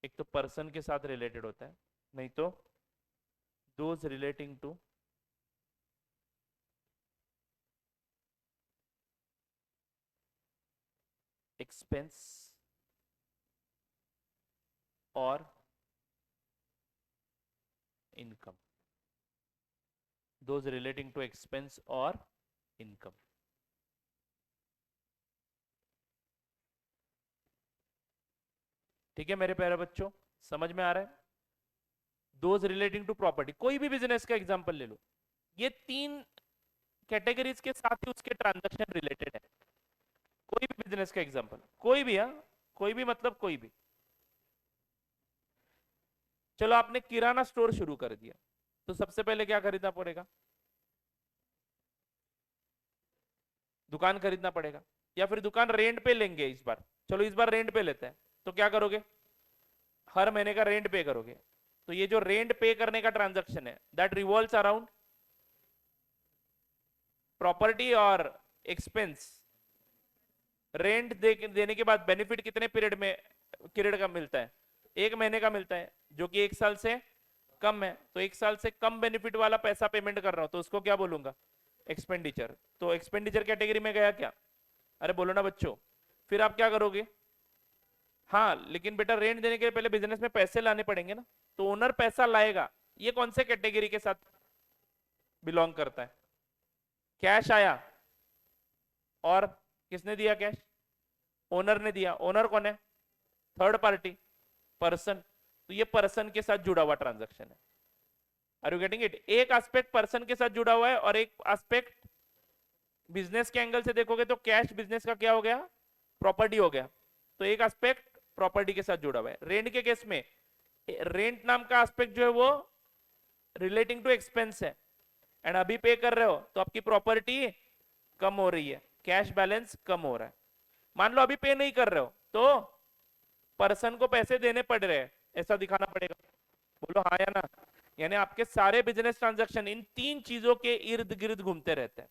S1: एक तो पर्सन के साथ रिलेटेड होता है, नहीं तो दोज रिलेटिंग टू एक्सपेंस और income. Those relating to expense और इनकम। ठीक है मेरे प्यारे बच्चों, समझ में आ रहा है? दोज रिलेटिंग टू प्रॉपर्टी, कोई भी बिजनेस का एग्जांपल ले लो, ये तीन कैटेगरीज के साथ ही उसके ट्रांजैक्शन रिलेटेड है। कोई भी बिजनेस का एग्जांपल, कोई भी, हाँ कोई भी मतलब कोई भी। चलो आपने किराना स्टोर शुरू कर दिया, तो सबसे पहले क्या खरीदना पड़ेगा, दुकान खरीदना पड़ेगा, या फिर दुकान रेंट पे लेंगे इस बार। चलो इस बार रेंट पे लेते हैं, तो क्या करोगे, हर महीने का रेंट पे करोगे। तो ये जो रेंट पे करने का ट्रांजैक्शन है दैट रिवॉल्व्स अराउंड प्रॉपर्टी और एक्सपेंस। रेंट देने के बाद बेनिफिट कितने पीरियड का मिलता है, एक महीने का मिलता है, जो कि एक साल से कम है। तो एक साल से कम बेनिफिट वाला पैसा पेमेंट कर रहा हूं, तो उसको क्या बोलूंगा, एक्सपेंडिचर। तो एक्सपेंडिचर कैटेगरी में गया क्या? अरे बोलो ना बच्चों। फिर आप क्या करोगे, हाँ लेकिन बेटा रेंट देने के लिए पहले बिजनेस में पैसे लाने पड़ेंगे ना, तो ओनर पैसा लाएगा। ये कौन से कैटेगरी के साथ बिलोंग करता है, कैश आया और किसने दिया कैश? ओनर ने दिया। ओनर कौन है? Third party, person. तो ये पर्सन के साथ जुड़ा हुआ ट्रांजैक्शन है। Are you getting it? एक एस्पेक्ट पर्सन के साथ जुड़ा हुआ है और एक एस्पेक्ट बिजनेस के एंगल से देखोगे तो कैश बिजनेस का क्या हो गया? प्रॉपर्टी हो गया। तो एक एस्पेक्ट प्रॉपर्टी के साथ जुड़ा हुआ है। रेंट के केस में रेंट नाम का एस्पेक्ट जो है वो रिलेटिंग टू एक्सपेंस है, एंड अभी पे कर रहे हो तो आपकी प्रॉपर्टी कम हो रही है, कैश बैलेंस कम हो रहा है। मान लो अभी पे नहीं कर रहे हो तो पर्सन को पैसे देने पड़ रहे हैं, ऐसा दिखाना पड़ेगा। बोलो हाँ या ना? यानी आपके सारे बिजनेस ट्रांजैक्शन इन तीन चीजों के इर्द गिर्द घूमते रहते हैं।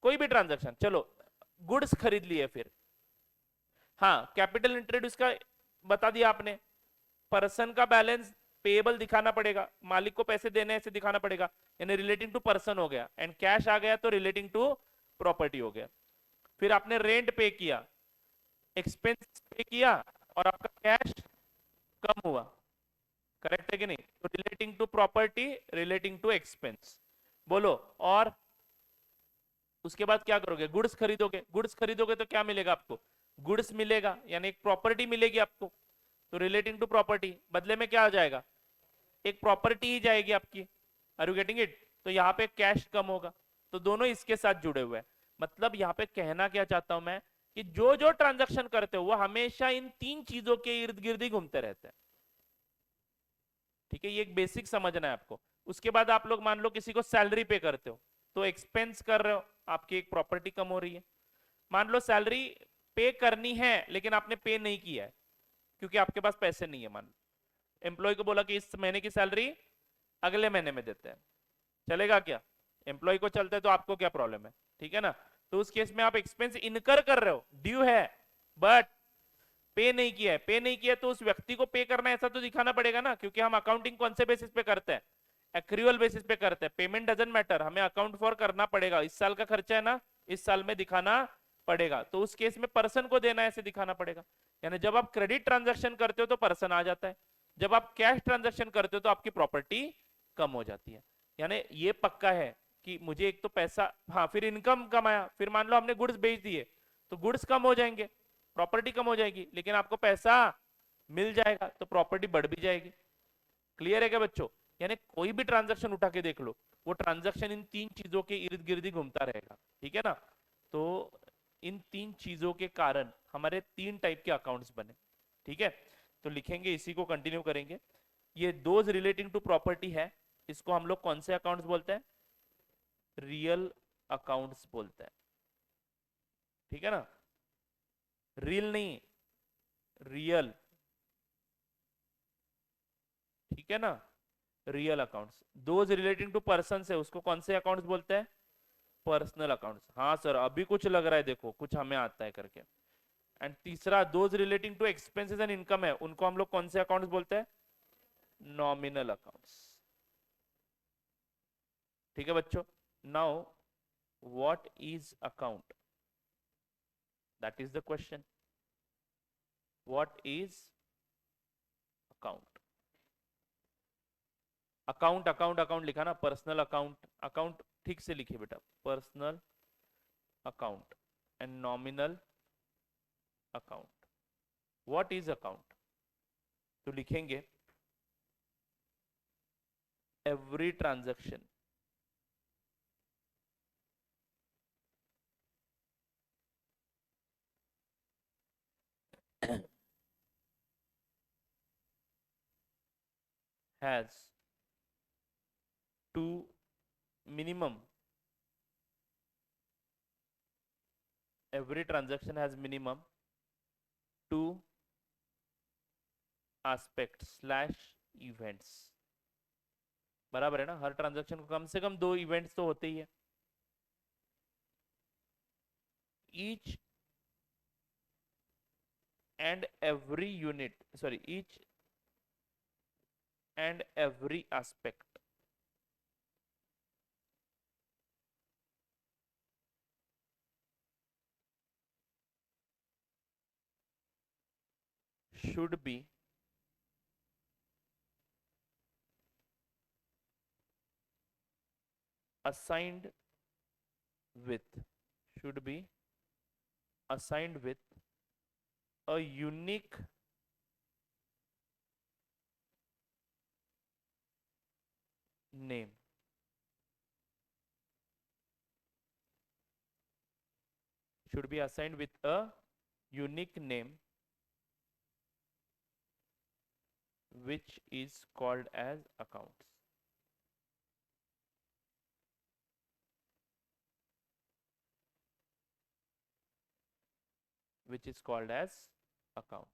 S1: कोई भी ट्रांजैक्शन, चलो गुड्स खरीद लिए, फिर हाँ कैपिटल इंट्रोड्यूस का बता दिया आपने। पर्सन का बैलेंस पेएबल दिखाना पड़ेगा, मालिक को पैसे देने ऐसे दिखाना पड़ेगा, यानी रिलेटिंग टू पर्सन हो गया। एंड कैश आ गया तो रिलेटिंग टू प्रॉपर्टी हो गया। फिर आपने रेंट पे किया, एक्सपेंस पे किया, और आपका कैश कम हुआ। करेक्ट है कि नहीं? तो relating to property, relating to expense. बोलो। और उसके बाद क्या करोगे? गुड्स खरीदोगे। गुड्स खरीदोगे तो क्या मिलेगा आपको? गुड्स मिलेगा, यानी एक प्रॉपर्टी मिलेगी आपको। तो रिलेटिंग टू प्रॉपर्टी बदले में क्या आ जाएगा? एक प्रॉपर्टी ही जाएगी आपकी। Are you getting it? तो यहाँ पे कैश कम होगा। तो दोनों इसके साथ जुड़े हुए हैं। मतलब यहाँ पे कहना क्या चाहता हूं मैं, कि जो जो ट्रांजैक्शन करते हो वो हमेशा इन तीन चीजों के इर्द गिर्द ही घूमते रहते हैं। ठीक है, ये एक बेसिक समझना है आपको। उसके बाद आप लोग मान लो किसी को सैलरी पे करते हो, तो एक्सपेंस कर रहे हो, आपकी एक प्रॉपर्टी कम हो रही है। मान लो सैलरी पे करनी है लेकिन आपने पे नहीं किया है क्योंकि आपके पास पैसे नहीं है। मान लो एम्प्लॉय को बोला कि इस महीने की सैलरी अगले महीने में देते हैं, चलेगा क्या? एम्प्लॉय को चलता है तो आपको क्या प्रॉब्लम है? ठीक है ना? तो उस केस में आप एक्सपेंस इनकर कर रहे हो, ड्यू है, बट पे नहीं किया है। पे नहीं किया तो उस व्यक्ति को पे करना है ऐसा तो दिखाना पड़ेगा ना, क्योंकि हम अकाउंटिंग कौन से बेसिस पे करते हैं? एक्रूअल बेसिस पे करते हैं। पेमेंट डजंट मैटर, हमें अकाउंट फॉर करना पड़ेगा। इस साल का खर्चा है ना, इस साल में दिखाना पड़ेगा। तो उस केस में पर्सन को देना है ऐसे दिखाना पड़ेगा। यानी जब आप क्रेडिट ट्रांजैक्शन करते हो तो पर्सन आ जाता है, जब आप कैश ट्रांजैक्शन करते हो तो आपकी प्रॉपर्टी कम हो जाती है। यानी ये पक्का है कि मुझे एक तो पैसा, हाँ फिर इनकम कमाया, फिर मान लो हमने गुड्स बेच दिए तो गुड्स कम हो जाएंगे, प्रॉपर्टी कम हो जाएगी, लेकिन आपको पैसा मिल जाएगा तो प्रॉपर्टी बढ़ भी जाएगी। क्लियर है क्या बच्चों? यानी कोई भी ट्रांजैक्शन उठा के देख लो, वो ट्रांजैक्शन इन तीन चीजों के इर्द गिर्द ही घूमता रहेगा। ठीक है ना? तो इन तीन चीजों के कारण हमारे तीन टाइप के अकाउंट्स बने। ठीक है, तो लिखेंगे, इसी को कंटिन्यू करेंगे। ये दोज रिलेटिंग टू प्रॉपर्टी है, इसको हम लोग कौन से अकाउंट्स बोलते हैं? रियल अकाउंट्स बोलते हैं। ठीक है ना? रियल नहीं, रियल। ठीक है ना? Real accounts. Those relating to person है उसको कौन से अकाउंट्स बोलते हैं? Personal accounts. हाँ सर अभी कुछ लग रहा है, देखो कुछ हमें आता है करके। एंड तीसरा those relating to expenses and income है, उनको हम लोग कौन से अकाउंट्स बोलते हैं? Nominal accounts. ठीक है बच्चों? Now what is account? That is the question. What is account? Account account account लिखा ना, पर्सनल अकाउंट, अकाउंट ठीक से लिखिए बेटा, personal account and nominal account. What is account? तो लिखेंगे every transaction has two minimum, every transaction has minimum two aspects slash events। बराबर है ना? हर ट्रांजैक्शन को कम से कम दो इवेंट्स तो होते ही है। each and every unit, sorry, each and every aspect should be assigned with, should be assigned with a unique name. Should be assigned with a unique name which is called as accounts. Which is called as account.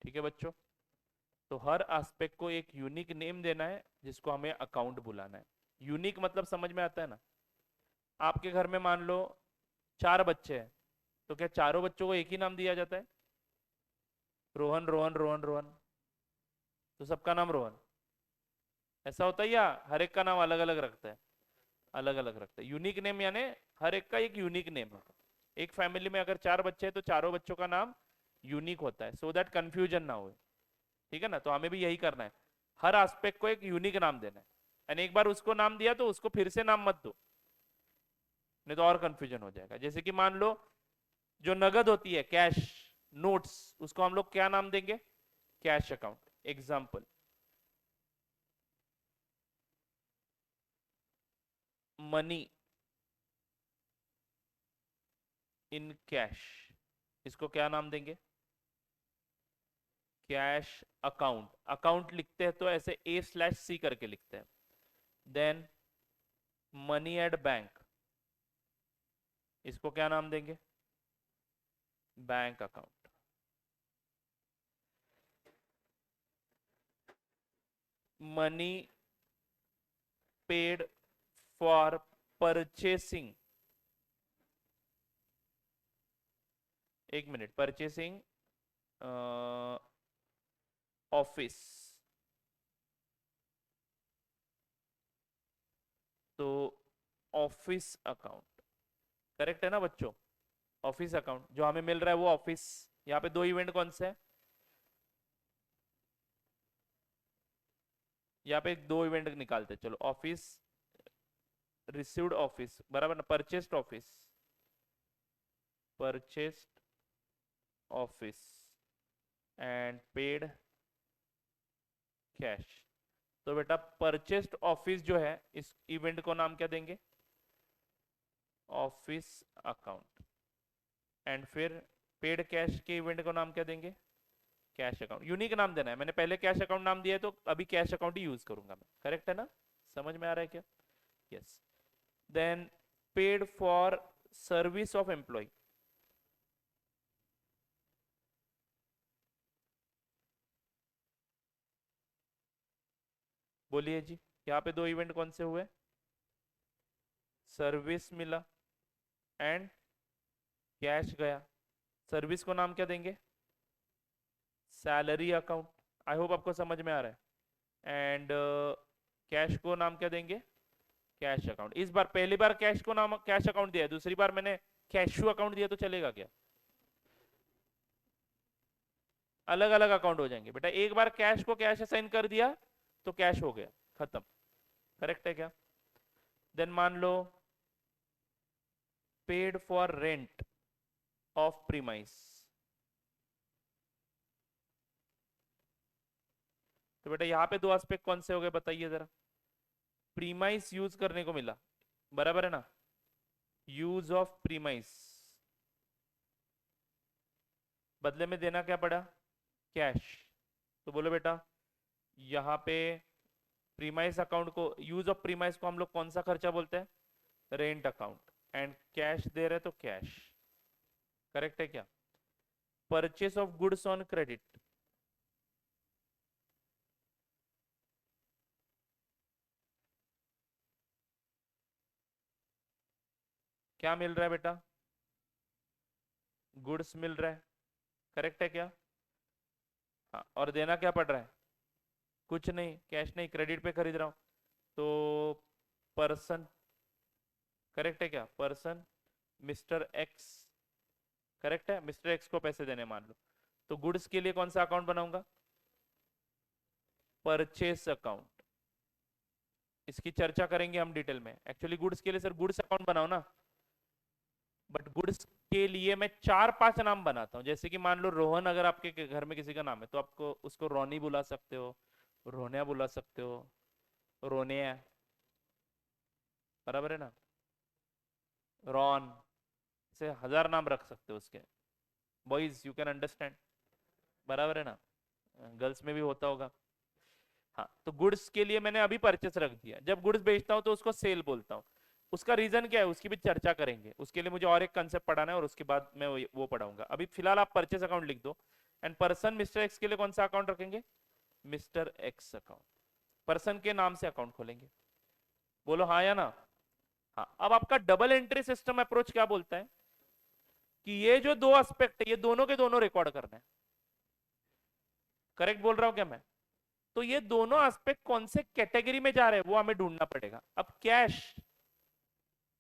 S1: ठीक है बच्चों, तो हर aspect को एक unique name देना है जिसको हमें अकाउंट बुलाना है. यूनिक मतलब समझ में आता है ना. आपके घर में मान लो 4 बच्चे हैं, तो क्या चारों बच्चों को एक ही नाम दिया जाता है? रोहन रोहन रोहन रोहन, तो सबका नाम रोहन ऐसा होता है, या हर एक का नाम अलग अलग रखता है? अलग अलग रखता है. यूनिक नेम यानी हर एक का एक यूनिक नेम है. एक फैमिली में अगर 4 बच्चे हैं तो चारों बच्चों का नाम यूनिक होता है, सो दैट कंफ्यूजन ना हो. ठीक है ना. तो हमें भी यही करना है, हर एस्पेक्ट को एक यूनिक नाम देना है. एंड एक बार उसको नाम दिया तो उसको फिर से नाम मत दो, नहीं तो और कंफ्यूजन हो जाएगा. जैसे कि मान लो जो नगद होती है, कैश नोट्स, उसको हम लोग क्या नाम देंगे? Cash account. Example, money in cash, इसको क्या नाम देंगे? Cash account. अकाउंट लिखते हैं तो ऐसे A/C करके लिखते हैं. देन मनी एट बैंक, इसको क्या नाम देंगे? Bank account. Money paid for purchasing, एक मिनट, परचेसिंग ऑफिस, तो ऑफिस अकाउंट. करेक्ट है ना बच्चों? ऑफिस अकाउंट जो हमें मिल रहा है वो ऑफिस. यहाँ पे 2 इवेंट कौन से हैं? यहाँ पे 2 इवेंट निकालते हैं. चलो, ऑफिस रिसीव्ड ऑफिस बराबर ना, purchased office, purchased office and paid cash. तो बेटा परचेस्ड ऑफिस जो है इस इवेंट को नाम क्या देंगे? Office account. एंड फिर पेड कैश के इवेंट को नाम क्या देंगे? Cash account. यूनिक नाम देना है. मैंने पहले कैश अकाउंट नाम दिया है तो अभी कैश अकाउंट ही यूज करूंगा मैं. करेक्ट है ना? समझ में आ रहा है क्या? Yes. Then paid for service of employ, बोलिए जी. यहाँ पे 2 इवेंट कौन से हुए? सर्विस मिला एंड कैश गया. सर्विस को नाम क्या देंगे? Salary account. आई होप आपको समझ में आ रहा है. एंड कैश को नाम क्या देंगे? Cash account. इस बार पहली बार कैश को नाम कैश अकाउंट दिया है, दूसरी बार मैंने कैशू अकाउंट दिया तो चलेगा क्या? अलग अलग अकाउंट हो जाएंगे बेटा. एक बार कैश को कैश असाइन कर दिया तो कैश हो गया, खत्म. करेक्ट है क्या? देन मान लो paid for rent of premise, तो बेटा यहाँ पे 2 एस्पेक्ट कौन से हो गए बताइए जरा. प्रीमाइस यूज करने को मिला, बराबर है ना. यूज ऑफ प्रीमाइस, बदले में देना क्या पड़ा? कैश. तो बोलो बेटा यहाँ पे प्रीमाइस अकाउंट को, यूज ऑफ प्रीमाइस को हम लोग कौन सा खर्चा बोलते हैं? Rent account. एंड कैश दे रहे तो कैश. करेक्ट है क्या? Purchase of goods on credit, क्या मिल रहा है बेटा? गुड्स मिल रहा है. करेक्ट है क्या? हाँ, और देना क्या पड़ रहा है? कुछ नहीं, कैश नहीं, क्रेडिट पे खरीद रहा हूं तो पर्सन. करेक्ट है क्या? Person mister x. करेक्ट है. मिस्टर एक्स को पैसे देने मान लो, तो गुड्स के लिए कौन सा अकाउंट बनाऊंगा? परचेस अकाउंट, इसकी चर्चा करेंगे हम डिटेल में। एक्चुअली गुड्स के लिए सर गुड्स अकाउंट बनाओ ना, बट गुड्स के लिए मैं 4-5 नाम बनाता हूँ। जैसे कि मान लो रोहन अगर आपके घर में किसी का नाम है तो आपको उसको रोनी बुला सकते हो, रोनिया बुला सकते हो, रोनिया, बराबर है ना, रॉन, से 1000 नाम रख सकते हो उसके। बॉयज यू कैन अंडरस्टैंड, बराबर है ना, गर्ल्स में भी होता होगा। हाँ, तो गुड्स के लिए मैंने अभी परचेस रख दिया। जब गुड्स बेचता हूँ तो उसको सेल बोलता हूँ। उसका रीजन क्या है उसकी भी चर्चा करेंगे, उसके लिए मुझे और एक कंसेप्ट पढ़ाना है और उसके बाद मैं वो पढ़ाऊंगा। अभी फिलहाल आप परचेस अकाउंट लिख दो। एंड पर्सन मिस्टर एक्स के लिए कौन सा अकाउंट रखेंगे, मिस्टर एक्स अकाउंट, पर्सन के नाम से अकाउंट खोलेंगे। बोलो हाँ या ना। हाँ, अब आपका डबल एंट्री सिस्टम अप्रोच क्या बोलता है कि ये जो दो एस्पेक्ट है ये दोनों के दोनों रिकॉर्ड करना है। करेक्ट बोल रहा हूं क्या मैं? तो ये दोनों एस्पेक्ट कौन से कैटेगरी में जा रहे हैं वो हमें ढूंढना पड़ेगा। अब cash,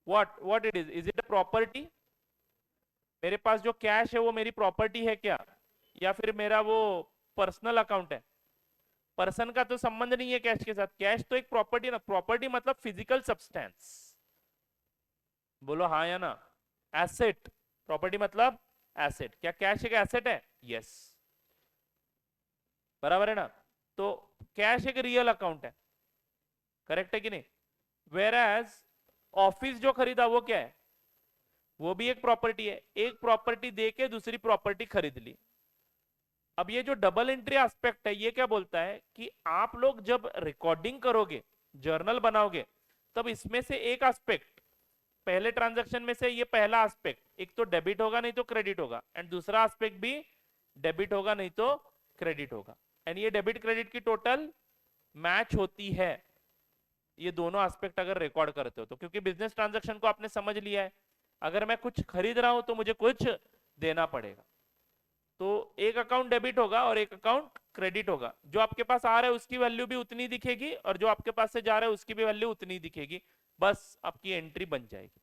S1: what is it a property? मेरे पास जो कैश है वो मेरी प्रॉपर्टी है क्या, या फिर मेरा वो पर्सनल अकाउंट है? पर्सन का तो संबंध नहीं है कैश के साथ, कैश तो एक प्रॉपर्टी ना, प्रॉपर्टी मतलब फिजिकल सब्सटेंस। बोलो हाँ या ना। एसेट, प्रॉपर्टी मतलब एसेट। क्या कैश एक एसेट है? यस, बराबर है ना। तो कैश एक रियल अकाउंट है, करेक्ट है कि नहीं? वेर एज ऑफिस जो खरीदा वो क्या है, वो भी एक प्रॉपर्टी है। एक प्रॉपर्टी दे के दूसरी प्रॉपर्टी खरीद ली। अब ये जो डबल एंट्री एस्पेक्ट है ये क्या बोलता है कि आप लोग जब रिकॉर्डिंग करोगे, जर्नल बनाओगे, तब इसमें से एक एस्पेक्ट, पहले ट्रांजैक्शन में से ये पहला एस्पेक्ट एक तो डेबिट होगा नहीं तो क्रेडिट होगा, एंड दूसरा एस्पेक्ट भी डेबिट होगा नहीं तो क्रेडिट होगा। एंड ये डेबिट क्रेडिट की टोटल मैच होती है, ये दोनों एस्पेक्ट अगर रिकॉर्ड करते हो तो। क्योंकि बिजनेस ट्रांजैक्शन को आपने समझ लिया है, अगर मैं कुछ खरीद रहा हूं तो मुझे कुछ देना पड़ेगा। तो एक अकाउंट डेबिट होगा और एक अकाउंट क्रेडिट होगा। जो आपके पास आ रहा है उसकी वैल्यू भी उतनी दिखेगी और जो आपके पास से जा रहा है उसकी भी वैल्यू उतनी दिखेगी, बस आपकी एंट्री बन जाएगी।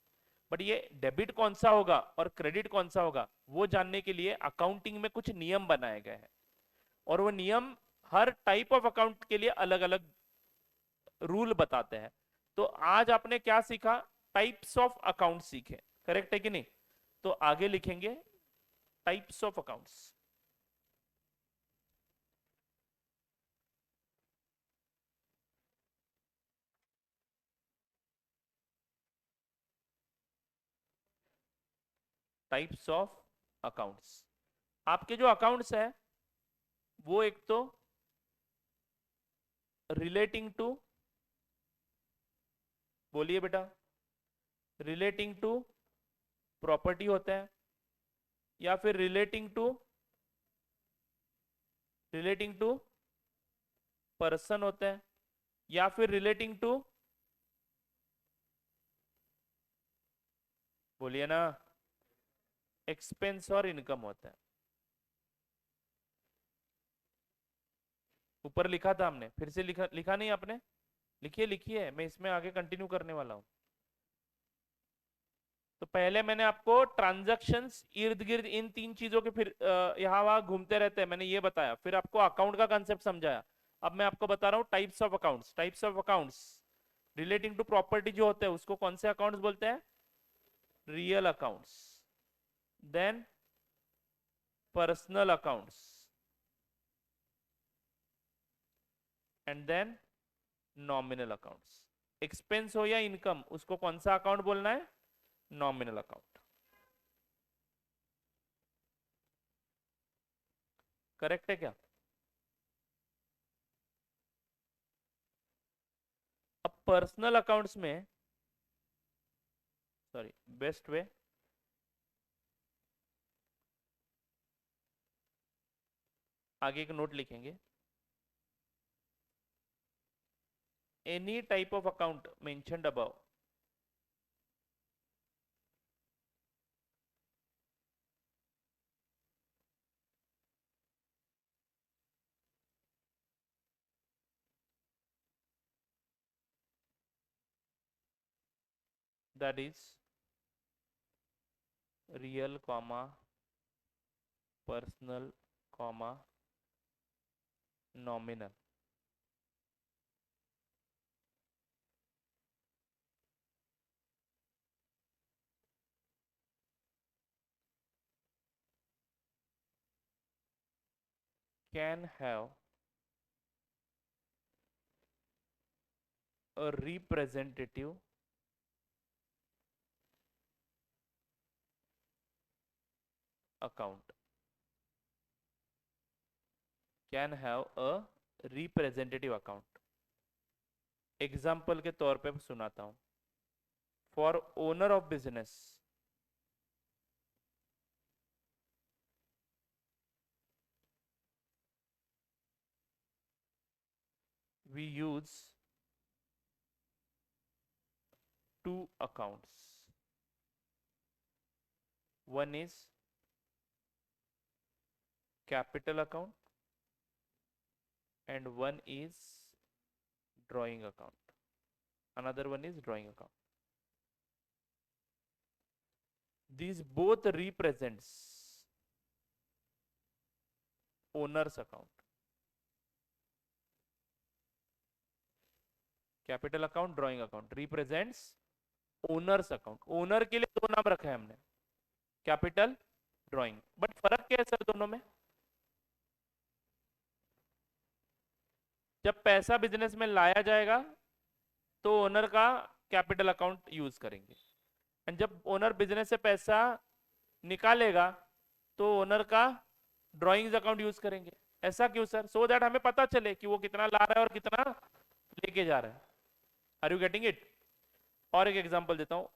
S1: बट ये डेबिट कौन सा होगा और क्रेडिट कौन सा होगा वो जानने के लिए अकाउंटिंग में कुछ नियम बनाए गए हैं, और वो नियम हर टाइप ऑफ अकाउंट के लिए अलग अलग रूल बताते हैं। तो आज आपने क्या सीखा, टाइप्स ऑफ अकाउंट सीखे, करेक्ट है कि नहीं? तो आगे लिखेंगे types of accounts. Types of accounts, आपके जो अकाउंट्स है वो एक तो रिलेटिंग टू, बोलिए बेटा, रिलेटिंग टू प्रॉपर्टी होता है, या फिर रिलेटिंग टू पर्सन होता है, या फिर रिलेटिंग टू, बोलिए ना, एक्सपेंस और इनकम होता है। ऊपर लिखा था हमने, फिर से लिखा लिखा नहीं आपने? लिखिए लिखिए, मैं इसमें आगे कंटिन्यू करने वाला हूं। तो पहले मैंने आपको ट्रांजैक्शंस इर्द गिर्द इन तीन चीजों के फिर यहाँ वहां घूमते रहते हैं मैंने ये बताया, फिर आपको अकाउंट का कंसेप्ट समझाया। अब मैं आपको बता रहा हूँ types of accounts. Types of accounts relating to property जो होते हैं उसको कौन से अकाउंट्स बोलते हैं? Real accounts. Then personal accounts, and then nominal accounts. Expense हो या इनकम उसको कौन सा अकाउंट बोलना है? नॉमिनल अकाउंट, करेक्ट है क्या? अब पर्सनल अकाउंट्स में, सॉरी, बेस्ट वे, आगे एक नोट लिखेंगे, any type of account mentioned above that is real comma personal comma nominal can have a representative account, can have a representative account. Example के तौर पे सुनाता हूं. For owner of business, we use two accounts. One is capital account and one is drawing account. Another one is drawing account. These both represents owner's account. Capital account, drawing account represents owners account. Owner के लिए दो नाम रखे हैं हमने, capital, drawing. But फर्क क्या है सर दोनों में? जब पैसा बिजनेस में लाया जाएगा तो ओनर का कैपिटल अकाउंट यूज करेंगे, एंड जब ओनर बिजनेस से पैसा निकालेगा तो ओनर का ड्राइंग्स अकाउंट यूज करेंगे. ऐसा क्यों सर? सो दैट हमें पता चले कि वो कितना ला रहा है और कितना लेके जा रहा है. Are you getting it? और एक एग्जांपल देता हूं,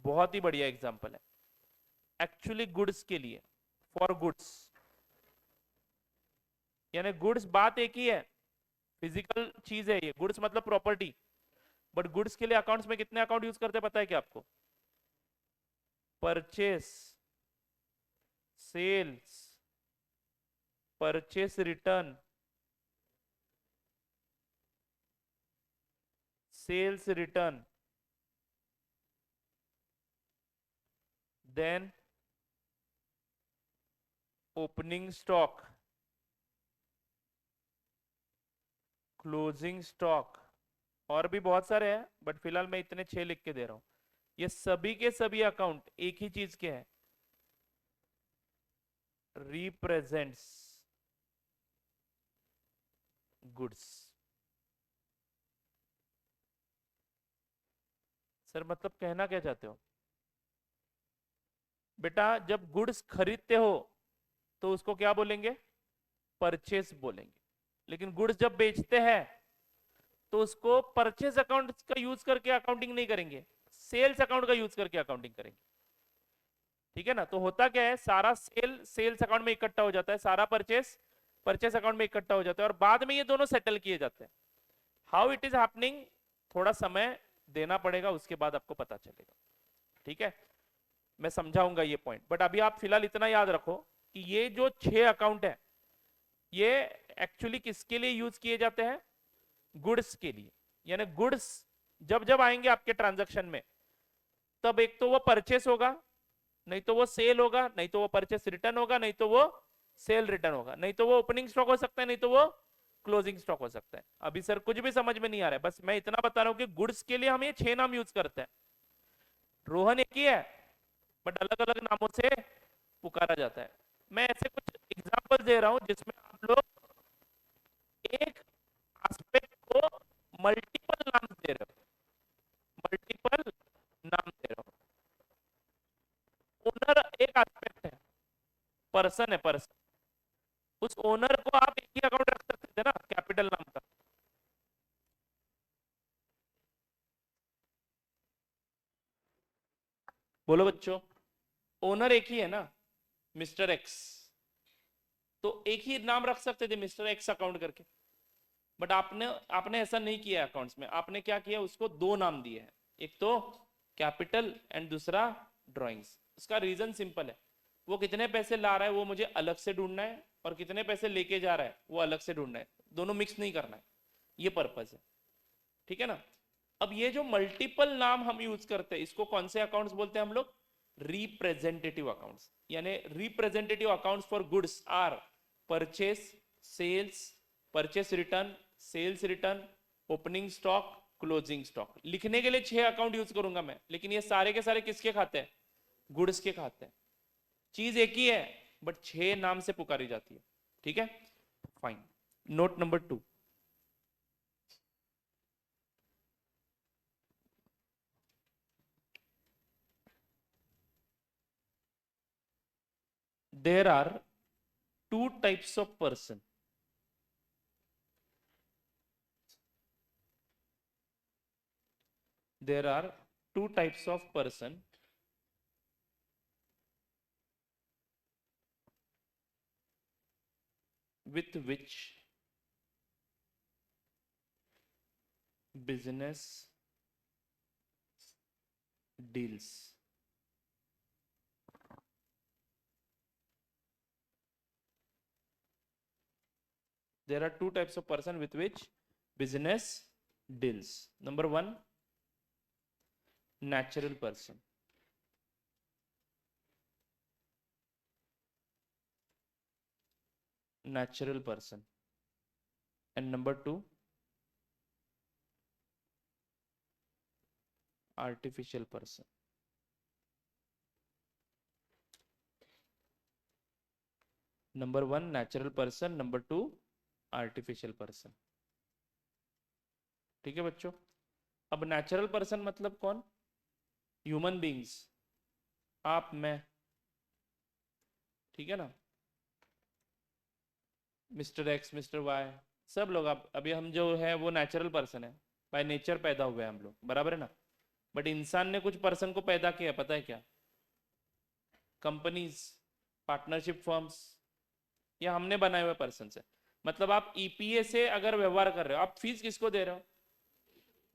S1: बहुत ही बढ़िया एग्जांपल है. एक्चुअली गुड्स के लिए, फॉर गुड्स, यानी गुड्स बात एक ही है, फिजिकल चीज है ये. गुड्स मतलब प्रॉपर्टी. बट गुड्स के लिए अकाउंट्स में कितने अकाउंट यूज करते हैं पता है क्या आपको? Purchase, sales, purchase return, sales return, then opening stock, closing stock, और भी बहुत सारे हैं बट फिलहाल मैं इतने 6 लिख के दे रहा हूं. ये सभी के सभी अकाउंट एक ही चीज के हैं, रिप्रेजेंट्स गुड्स. सर मतलब कहना क्या चाहते हो? बेटा जब गुड्स खरीदते हो तो उसको क्या बोलेंगे? परचेस बोलेंगे. लेकिन गुड्स जब बेचते हैं तो उसको परचेस अकाउंट का यूज करके अकाउंटिंग नहीं करेंगे, सेल्स अकाउंट का यूज करके अकाउंटिंग करेंगे. ठीक है ना? तो होता क्या है, सारा सेल्स अकाउंट में इकट्ठा हो जाता है, सारा परचेस अकाउंट में इकट्ठा हो जाता है, और बाद में ये दोनों सेटल किए जाते हैं. हाउ इट इज हैपनिंग, थोड़ा समय देना पड़ेगा, उसके बाद आपको पता चलेगा. ठीक है, मैं समझाऊंगा ये पॉइंट. बट अभी आप फिलहाल इतना याद रखो कि ये जो 6 अकाउंट है ये एक्चुअली किसके लिए यूज किए जाते हैं? गुड्स के लिए. यानी गुड्स जब जब आएंगे आपके ट्रांजैक्शन में, तब एक तो वो परचेस होगा, नहीं तो वो सेल होगा, नहीं तो वो परचेस रिटर्न होगा, नहीं तो वो सेल रिटर्न होगा, नहीं तो वो ओपनिंग स्टॉक हो सकता है, नहीं तो वो क्लोजिंग स्टॉक हो सकता है. अभी सर कुछ भी समझ में नहीं आ रहा है, बस मैं इतना बता रहा हूं कि गुड्स के लिए हम ये 6 नाम यूज करते हैं. रोहन एक ही है बट अलग अलग नामों से पुकारा जाता है. मैं ऐसे कुछ एग्जांपल दे रहा हूं जिसमें आप लोग एक एस्पेक्ट को मल्टीपल नाम दे रहे हो, मल्टीपल नाम दे रहे हो. ओनर एक एस्पेक्ट है, पर्सन है, पर्सन. उस ओनर को आप एक ही अकाउंट रख सकते थे ना, कैपिटल नाम का. बोलो बच्चों, ओनर एक ही है ना, मिस्टर एक्स, तो एक ही नाम रख सकते थे, मिस्टर एक्स अकाउंट करके. बट आपने आपने ऐसा नहीं किया अकाउंट्स में. आपने क्या किया, उसको 2 नाम दिए हैं, एक तो कैपिटल एंड दूसरा ड्राइंग्स. उसका रीजन सिंपल है, वो कितने पैसे ला रहा है वो मुझे अलग से ढूंढना है, और कितने पैसे लेके जा रहा है वो अलग से ढूंढना है. दोनों मिक्स नहीं करना है, ये पर्पज है. ठीक है ना? अब ये जो मल्टीपल नाम हम यूज करते हैं, इसको कौन से अकाउंट्स बोलते हैं हम लोग? Representative accounts. यानी representative accounts for goods are purchase, sales, purchase return, sales return, opening stock, closing stock. लिखने के लिए 6 अकाउंट यूज करूंगा मैं, लेकिन ये सारे के सारे किसके खाते हैं? गुड्स के खाते हैं. चीज एक ही है बट 6 नाम से पुकारी जाती है. ठीक है? Fine. Note number 2. There are two types of person. There are two types of person with which business deals. There are two types of person with which business deals. Number one, natural person. Natural person. And number two, artificial person. Number one, natural person. Number two, artificial person. ठीक है बच्चों. अब natural person मतलब कौन? Human beings, आप मैं, ठीक है ना, मिस्टर एक्स मिस्टर वाई सब लोग. आप अभी हम जो है वो नेचुरल पर्सन है, बाय नेचर पैदा हुए हैं हम लोग, बराबर है ना. बट इंसान ने कुछ पर्सन को पैदा किया, पता है क्या? कंपनीज, पार्टनरशिप फर्म्स, ये हमने बनाए हुए पर्सन है. मतलब आप ईपीए से अगर व्यवहार कर रहे हो, आप फीस किसको दे रहे हो?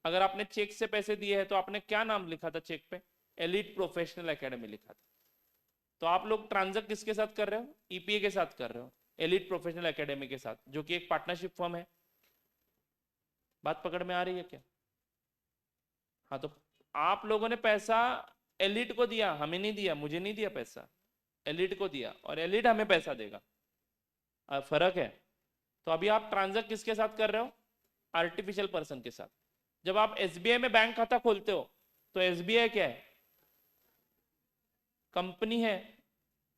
S1: अगर आपने चेक से पैसे दिए हैं तो आपने क्या नाम लिखा था चेक पे? एलिट प्रोफेशनल एकेडमी लिखा था. तो आप लोग ट्रांजैक्ट किसके साथ कर रहे हो? ईपीए के साथ कर रहे हो, एलिट प्रोफेशनल एकेडमी के साथ, जो कि एक पार्टनरशिप फर्म है. बात पकड़ में आ रही है क्या? हाँ, तो आप लोगों ने पैसा एलिट को दिया, हमें नहीं दिया, मुझे नहीं दिया पैसा, एलिट को दिया, और एलिट हमें पैसा देगा. फर्क है. तो अभी आप ट्रांजैक्ट किसके साथ कर रहे हो? आर्टिफिशियल पर्सन के साथ. जब आप एसबीआई में बैंक खाता खोलते हो तो एसबीआई क्या है? कंपनी है,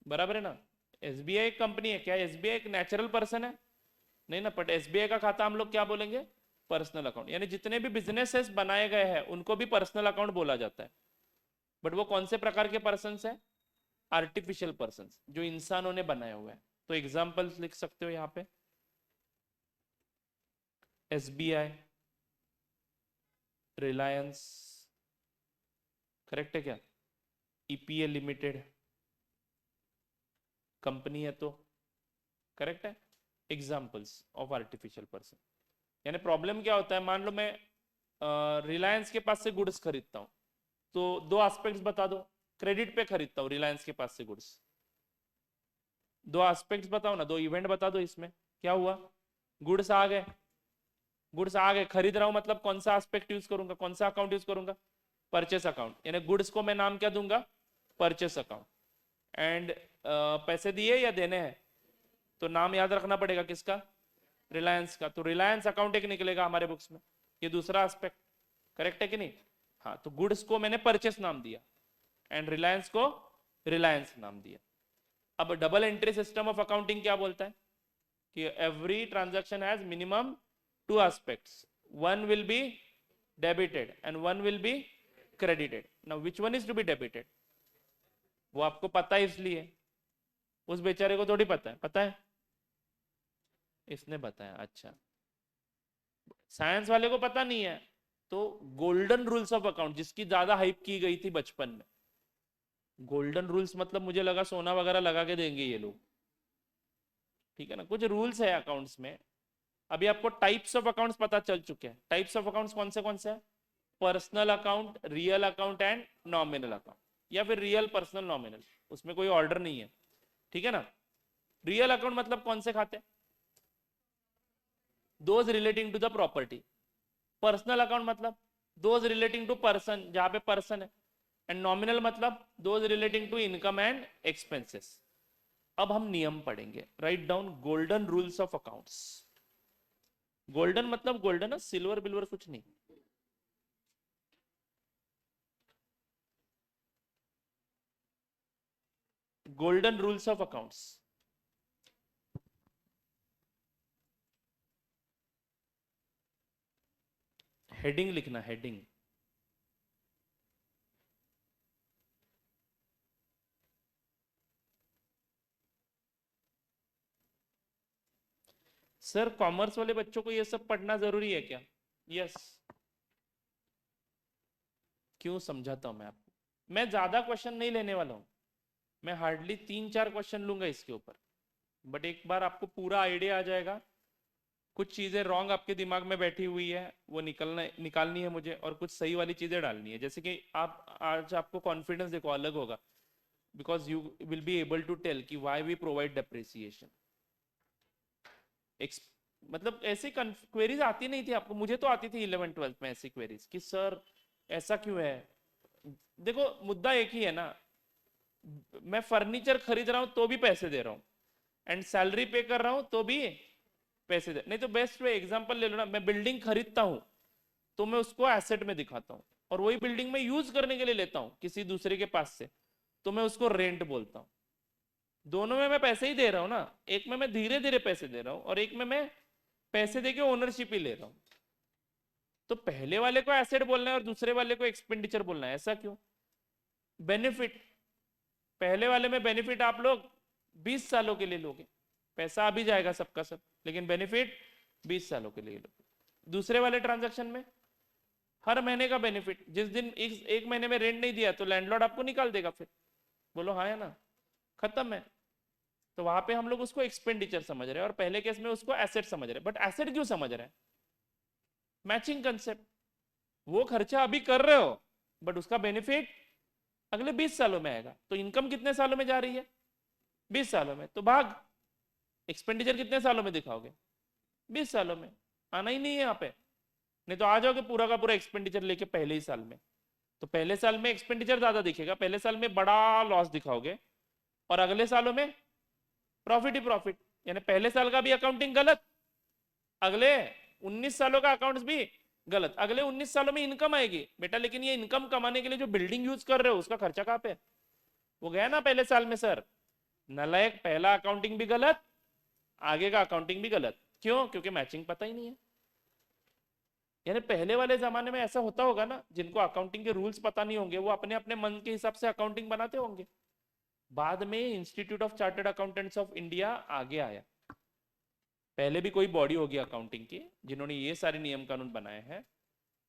S1: बराबर है ना. एसबीआई एक कंपनी है. क्या एसबीआई एक नेचुरल पर्सन है? नहीं ना. बट एसबीआई का खाता हम लोग क्या बोलेंगे? Personal account. यानी जितने भी बिजनेसेस बनाए गए हैं उनको भी पर्सनल अकाउंट बोला जाता है. बट वो कौन से प्रकार के पर्सन है? आर्टिफिशियल पर्सन, जो इंसानों ने बनाए हुए हैं. तो एग्जाम्पल्स लिख सकते हो यहाँ पे. एसबीआई, रिलायंस, करेक्ट है क्या? ईपीए लिमिटेड कंपनी है तो करेक्ट है. Examples of artificial person. यानी प्रॉब्लम क्या होता है, मान लो मैं रिलायंस के पास से गुड्स खरीदता हूं, तो दो एस्पेक्ट्स बता दो. क्रेडिट पे खरीदता हूं रिलायंस के पास से गुड्स, दो एस्पेक्ट्स बताओ ना, दो इवेंट बता दो. इसमें क्या हुआ? गुड्स आ गए, गुड्स आ गए, खरीद रहा हूं, मतलब कौन सा एस्पेक्ट यूज करूंगा, कौन सा अकाउंट यूज करूंगा? Purchase account. यानी गुड्स को मैं नाम क्या दूंगा? Purchase account. एंड पैसे दिए या देने हैं, तो नाम याद रखना पड़ेगा किसका? रिलायंस का. तो रिलायंस अकाउंट एक निकलेगा हमारे बुक्स में. ये दूसरा एस्पेक्ट, करेक्ट है कि नहीं? हाँ, तो गुड्स को मैंने परचेस नाम दिया एंड रिलायंस को रिलायंस नाम दिया. अब double entry system of accounting क्या बोलता है कि every transaction has minimum two aspects. One will be debited and one will be credited. Now which one is to be debited? वो आपको पता है, इसलिए उस बेचारे को थोड़ी पता है. पता है? इसने बताया. अच्छा, साइंस वाले को पता नहीं है. तो गोल्डन रूल्स ऑफ अकाउंट, जिसकी ज्यादा हाइप की गई थी बचपन में. गोल्डन रूल्स मतलब मुझे लगा सोना वगैरह लगा के देंगे ये लोग, ठीक है ना. कुछ रूल्स है अकाउंट्स में. अभी आपको टाइप्स ऑफ अकाउंट्स पता चल चुके हैं. टाइप्स ऑफ अकाउंट्स कौन से हैं? Personal account, real account and nominal account, या फिर रियल, पर्सनल, नॉमिनल. उसमें कोई ऑर्डर नहीं है, ठीक है ना. रियल अकाउंट मतलब कौन से खाते? Those relating to the property. Personal account मतलब दोज रिलेटिंग टू पर्सन, जहां पे पर्सन है. एंड नॉमिनल मतलब those relating to income and expenses. अब हम नियम पढ़ेंगे. Right down golden rules of accounts. Golden मतलब गोल्डन, सिल्वर बिल्वर कुछ नहीं. Golden rules of accounts. Heading लिखना, हेडिंग। सर कॉमर्स वाले बच्चों को ये सब पढ़ना जरूरी है क्या? यस। क्यों, समझाता हूं मैं आपको। मैं ज्यादा क्वेश्चन नहीं लेने वाला हूं, मैं हार्डली 3-4 क्वेश्चन लूंगा इसके ऊपर। बट एक बार आपको पूरा आइडिया आ जाएगा, कुछ चीजें रॉन्ग आपके दिमाग में बैठी हुई है वो निकालनी है मुझे, और कुछ सही वाली चीजें डालनी है। जैसे कि आप आज आपको कॉन्फिडेंस देखो अलग होगा, because you will be able to tell कि वाई वी प्रोवाइड डेप्रिसिएशन। मतलब ऐसी क्वेरीज आती नहीं थी आपको, मुझे तो आती थी 11th-12th में ऐसी क्वेरीज कि सर ऐसा क्यों है। देखो मुद्दा एक ही है ना, मैं फर्नीचर खरीद रहा हूं तो भी पैसे दे रहा हूं, एंड सैलरी पे कर रहा हूं तो भी पैसे दे। नहीं तो बेस्ट वे एग्जांपल ले लो ना, मैं बिल्डिंग खरीदता हूं तो मैं उसको एसेट में दिखाता हूं, और वही बिल्डिंग में यूज करने के लिए लेता हूं किसी दूसरे के पास से, तो मैं उसको रेंट बोलता हूं। दोनों में मैं पैसे ही दे रहा हूं ना, एक में मैं धीरे धीरे पैसे दे रहा हूं और एक में मैं पैसे देके ओनरशिप ही ले रहा हूं। तो पहले वाले को एसेट बोलना है और दूसरे वाले को एक्सपेंडिचर बोलना है, ऐसा क्यों? बेनिफिट, पहले वाले में बेनिफिट आप लोग 20 सालों के लिए लोगे, पैसा अभी जाएगा सबका सब, लेकिन बेनिफिट 20 सालों के लिए लोगे। दूसरे वाले ट्रांजैक्शन में हर महीने का बेनिफिट, जिस दिन एक महीने में रेंट नहीं दिया तो लैंडलॉर्ड आपको निकाल देगा, फिर बोलो हाँ है ना, खत्म है। तो वहां पे हम लोग उसको एक्सपेंडिचर समझ रहे हैं और पहले केस में उसको एसेट समझ रहे हैं। बट एसेट क्यों समझ रहे हैं? Matching concept. वो खर्चा अभी कर रहे हो बट उसका बेनिफिट अगले 20 सालों में आएगा। तो इनकम कितने सालों में जा रही है? 20 सालों में। तो भाग, एक्सपेंडिचर कितने सालों में दिखाओगे? 20 सालों में। आना ही नहीं है यहाँ पे, नहीं तो आ जाओगे पूरा का पूरा एक्सपेंडिचर लेके पहले ही साल में। तो पहले साल में एक्सपेंडिचर ज्यादा दिखेगा, पहले साल में बड़ा लॉस दिखाओगे, और अगले सालों में प्रॉफिट ही प्रॉफिट। यानी पहले साल का भी अकाउंटिंग गलत, अगले 19 सालों का अकाउंट्स भी गलत। अगले 19 सालों में इनकम आएगी बेटा, लेकिन ये इनकम कमाने के लिए जो बिल्डिंग यूज कर रहे हो उसका खर्चा कहां पे? वो गया ना पहले साल में। सर नालायक, पहला अकाउंटिंग भी गलत, आगे का अकाउंटिंग भी गलत। क्यों? क्योंकि मैचिंग पता ही नहीं है। यानी पहले वाले जमाने में ऐसा होता होगा ना, जिनको अकाउंटिंग के रूल्स पता नहीं होंगे वो अपने अपने मन के हिसाब से अकाउंटिंग बनाते होंगे। बाद में institute of chartered accountants of India आगे आया, पहले भी कोई बॉडी होगी अकाउंटिंग की जिन्होंने ये सारे नियम कानून बनाए हैं।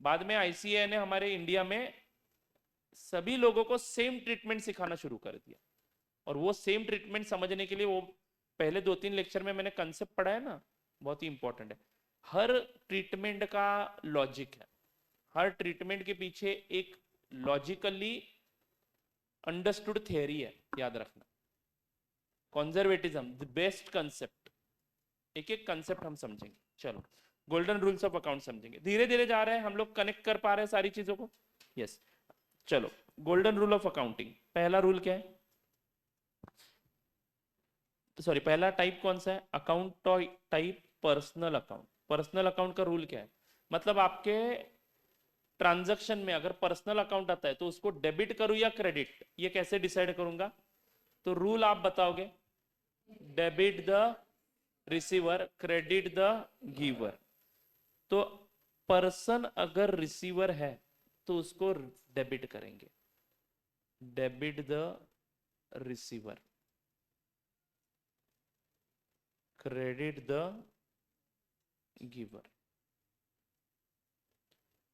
S1: बाद में आईसीएआई ने हमारे इंडिया में सभी लोगों को सेम ट्रीटमेंट सिखाना शुरू कर दिया। और वो सेम ट्रीटमेंट समझने के लिए वो पहले 2-3 लेक्चर में मैंने कंसेप्ट पढ़ा है ना, बहुत ही इंपॉर्टेंट है। हर ट्रीटमेंट का लॉजिक है, हर ट्रीटमेंट के पीछे एक लॉजिकली अंडरस्टूड थियरी है, याद रखना। Conservatism the best concept. एक एक कंसेप्ट हम समझेंगे। चलो गोल्डन रूल्स ऑफ अकाउंट समझेंगे, धीरे धीरे जा रहे हैं हम लोग, कनेक्ट कर पा रहे हैं सारी चीजों को। यस चलो गोल्डन रूल ऑफ अकाउंटिंग। पहला रूल क्या है? सॉरी पहला टाइप कौन सा है? Account type personal account. Personal account का रूल क्या है? मतलब आपके ट्रांजैक्शन में अगर पर्सनल अकाउंट आता है तो उसको डेबिट करूं या क्रेडिट, ये कैसे डिसाइड करूंगा? तो रूल आप बताओगे, debit the receiver, credit the giver. तो पर्सन अगर रिसीवर है तो उसको डेबिट करेंगे, debit the receiver, credit the giver.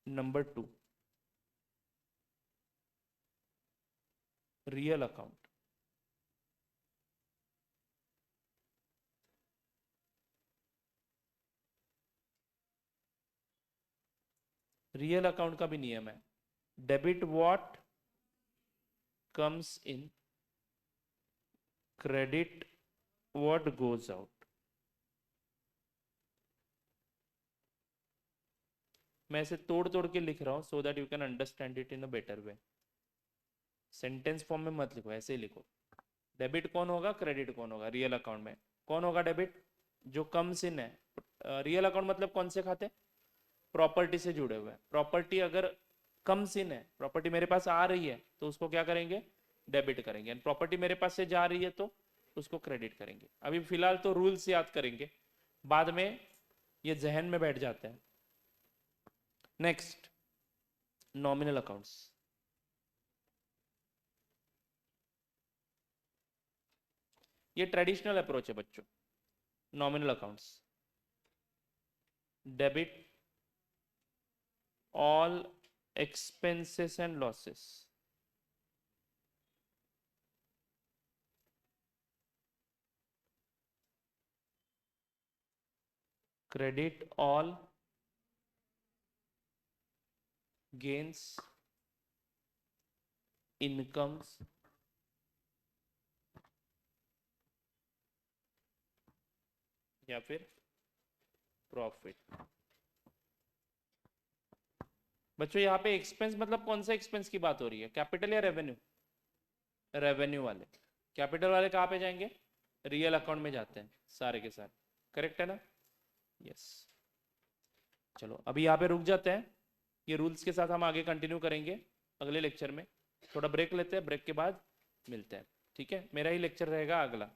S1: Number 2 real account. Real account का भी नियम है, debit what comes in, credit what goes out. मैं इसे तोड़ तोड़ के लिख रहा हूं so that you can understand it in a better way. Sentence form में मत लिखो, ऐसे ही लिखो। डेबिट कौन होगा, क्रेडिट कौन होगा? रियल अकाउंट में कौन होगा डेबिट? जो कम्स इन है। रियल अकाउंट मतलब कौन से खाते? प्रॉपर्टी से जुड़े हुए। प्रॉपर्टी अगर कम्स इन है, प्रॉपर्टी मेरे पास आ रही है तो उसको क्या करेंगे? डेबिट करेंगे। प्रॉपर्टी मेरे पास से जा रही है तो उसको क्रेडिट करेंगे। अभी फिलहाल तो रूल्स याद करेंगे, बाद में ये जहन में बैठ जाते हैं। Next nominal accounts. ये ट्रेडिशनल अप्रोच है बच्चों। Nominal accounts, debit all expenses and losses, credit all gains, incomes, या फिर प्रॉफिट। बच्चों यहाँ पे एक्सपेंस मतलब कौन सा एक्सपेंस की बात हो रही है, कैपिटल या रेवेन्यू? रेवेन्यू वाले। कैपिटल वाले कहाँ पे जाएंगे? रियल अकाउंट में जाते हैं सारे के सारे, करेक्ट है ना? यस। चलो अभी यहाँ पे रुक जाते हैं, ये रूल्स के साथ हम आगे कंटिन्यू करेंगे अगले लेक्चर में। थोड़ा ब्रेक लेते हैं, ब्रेक के बाद मिलते हैं, ठीक है? मेरा ही लेक्चर रहेगा अगला।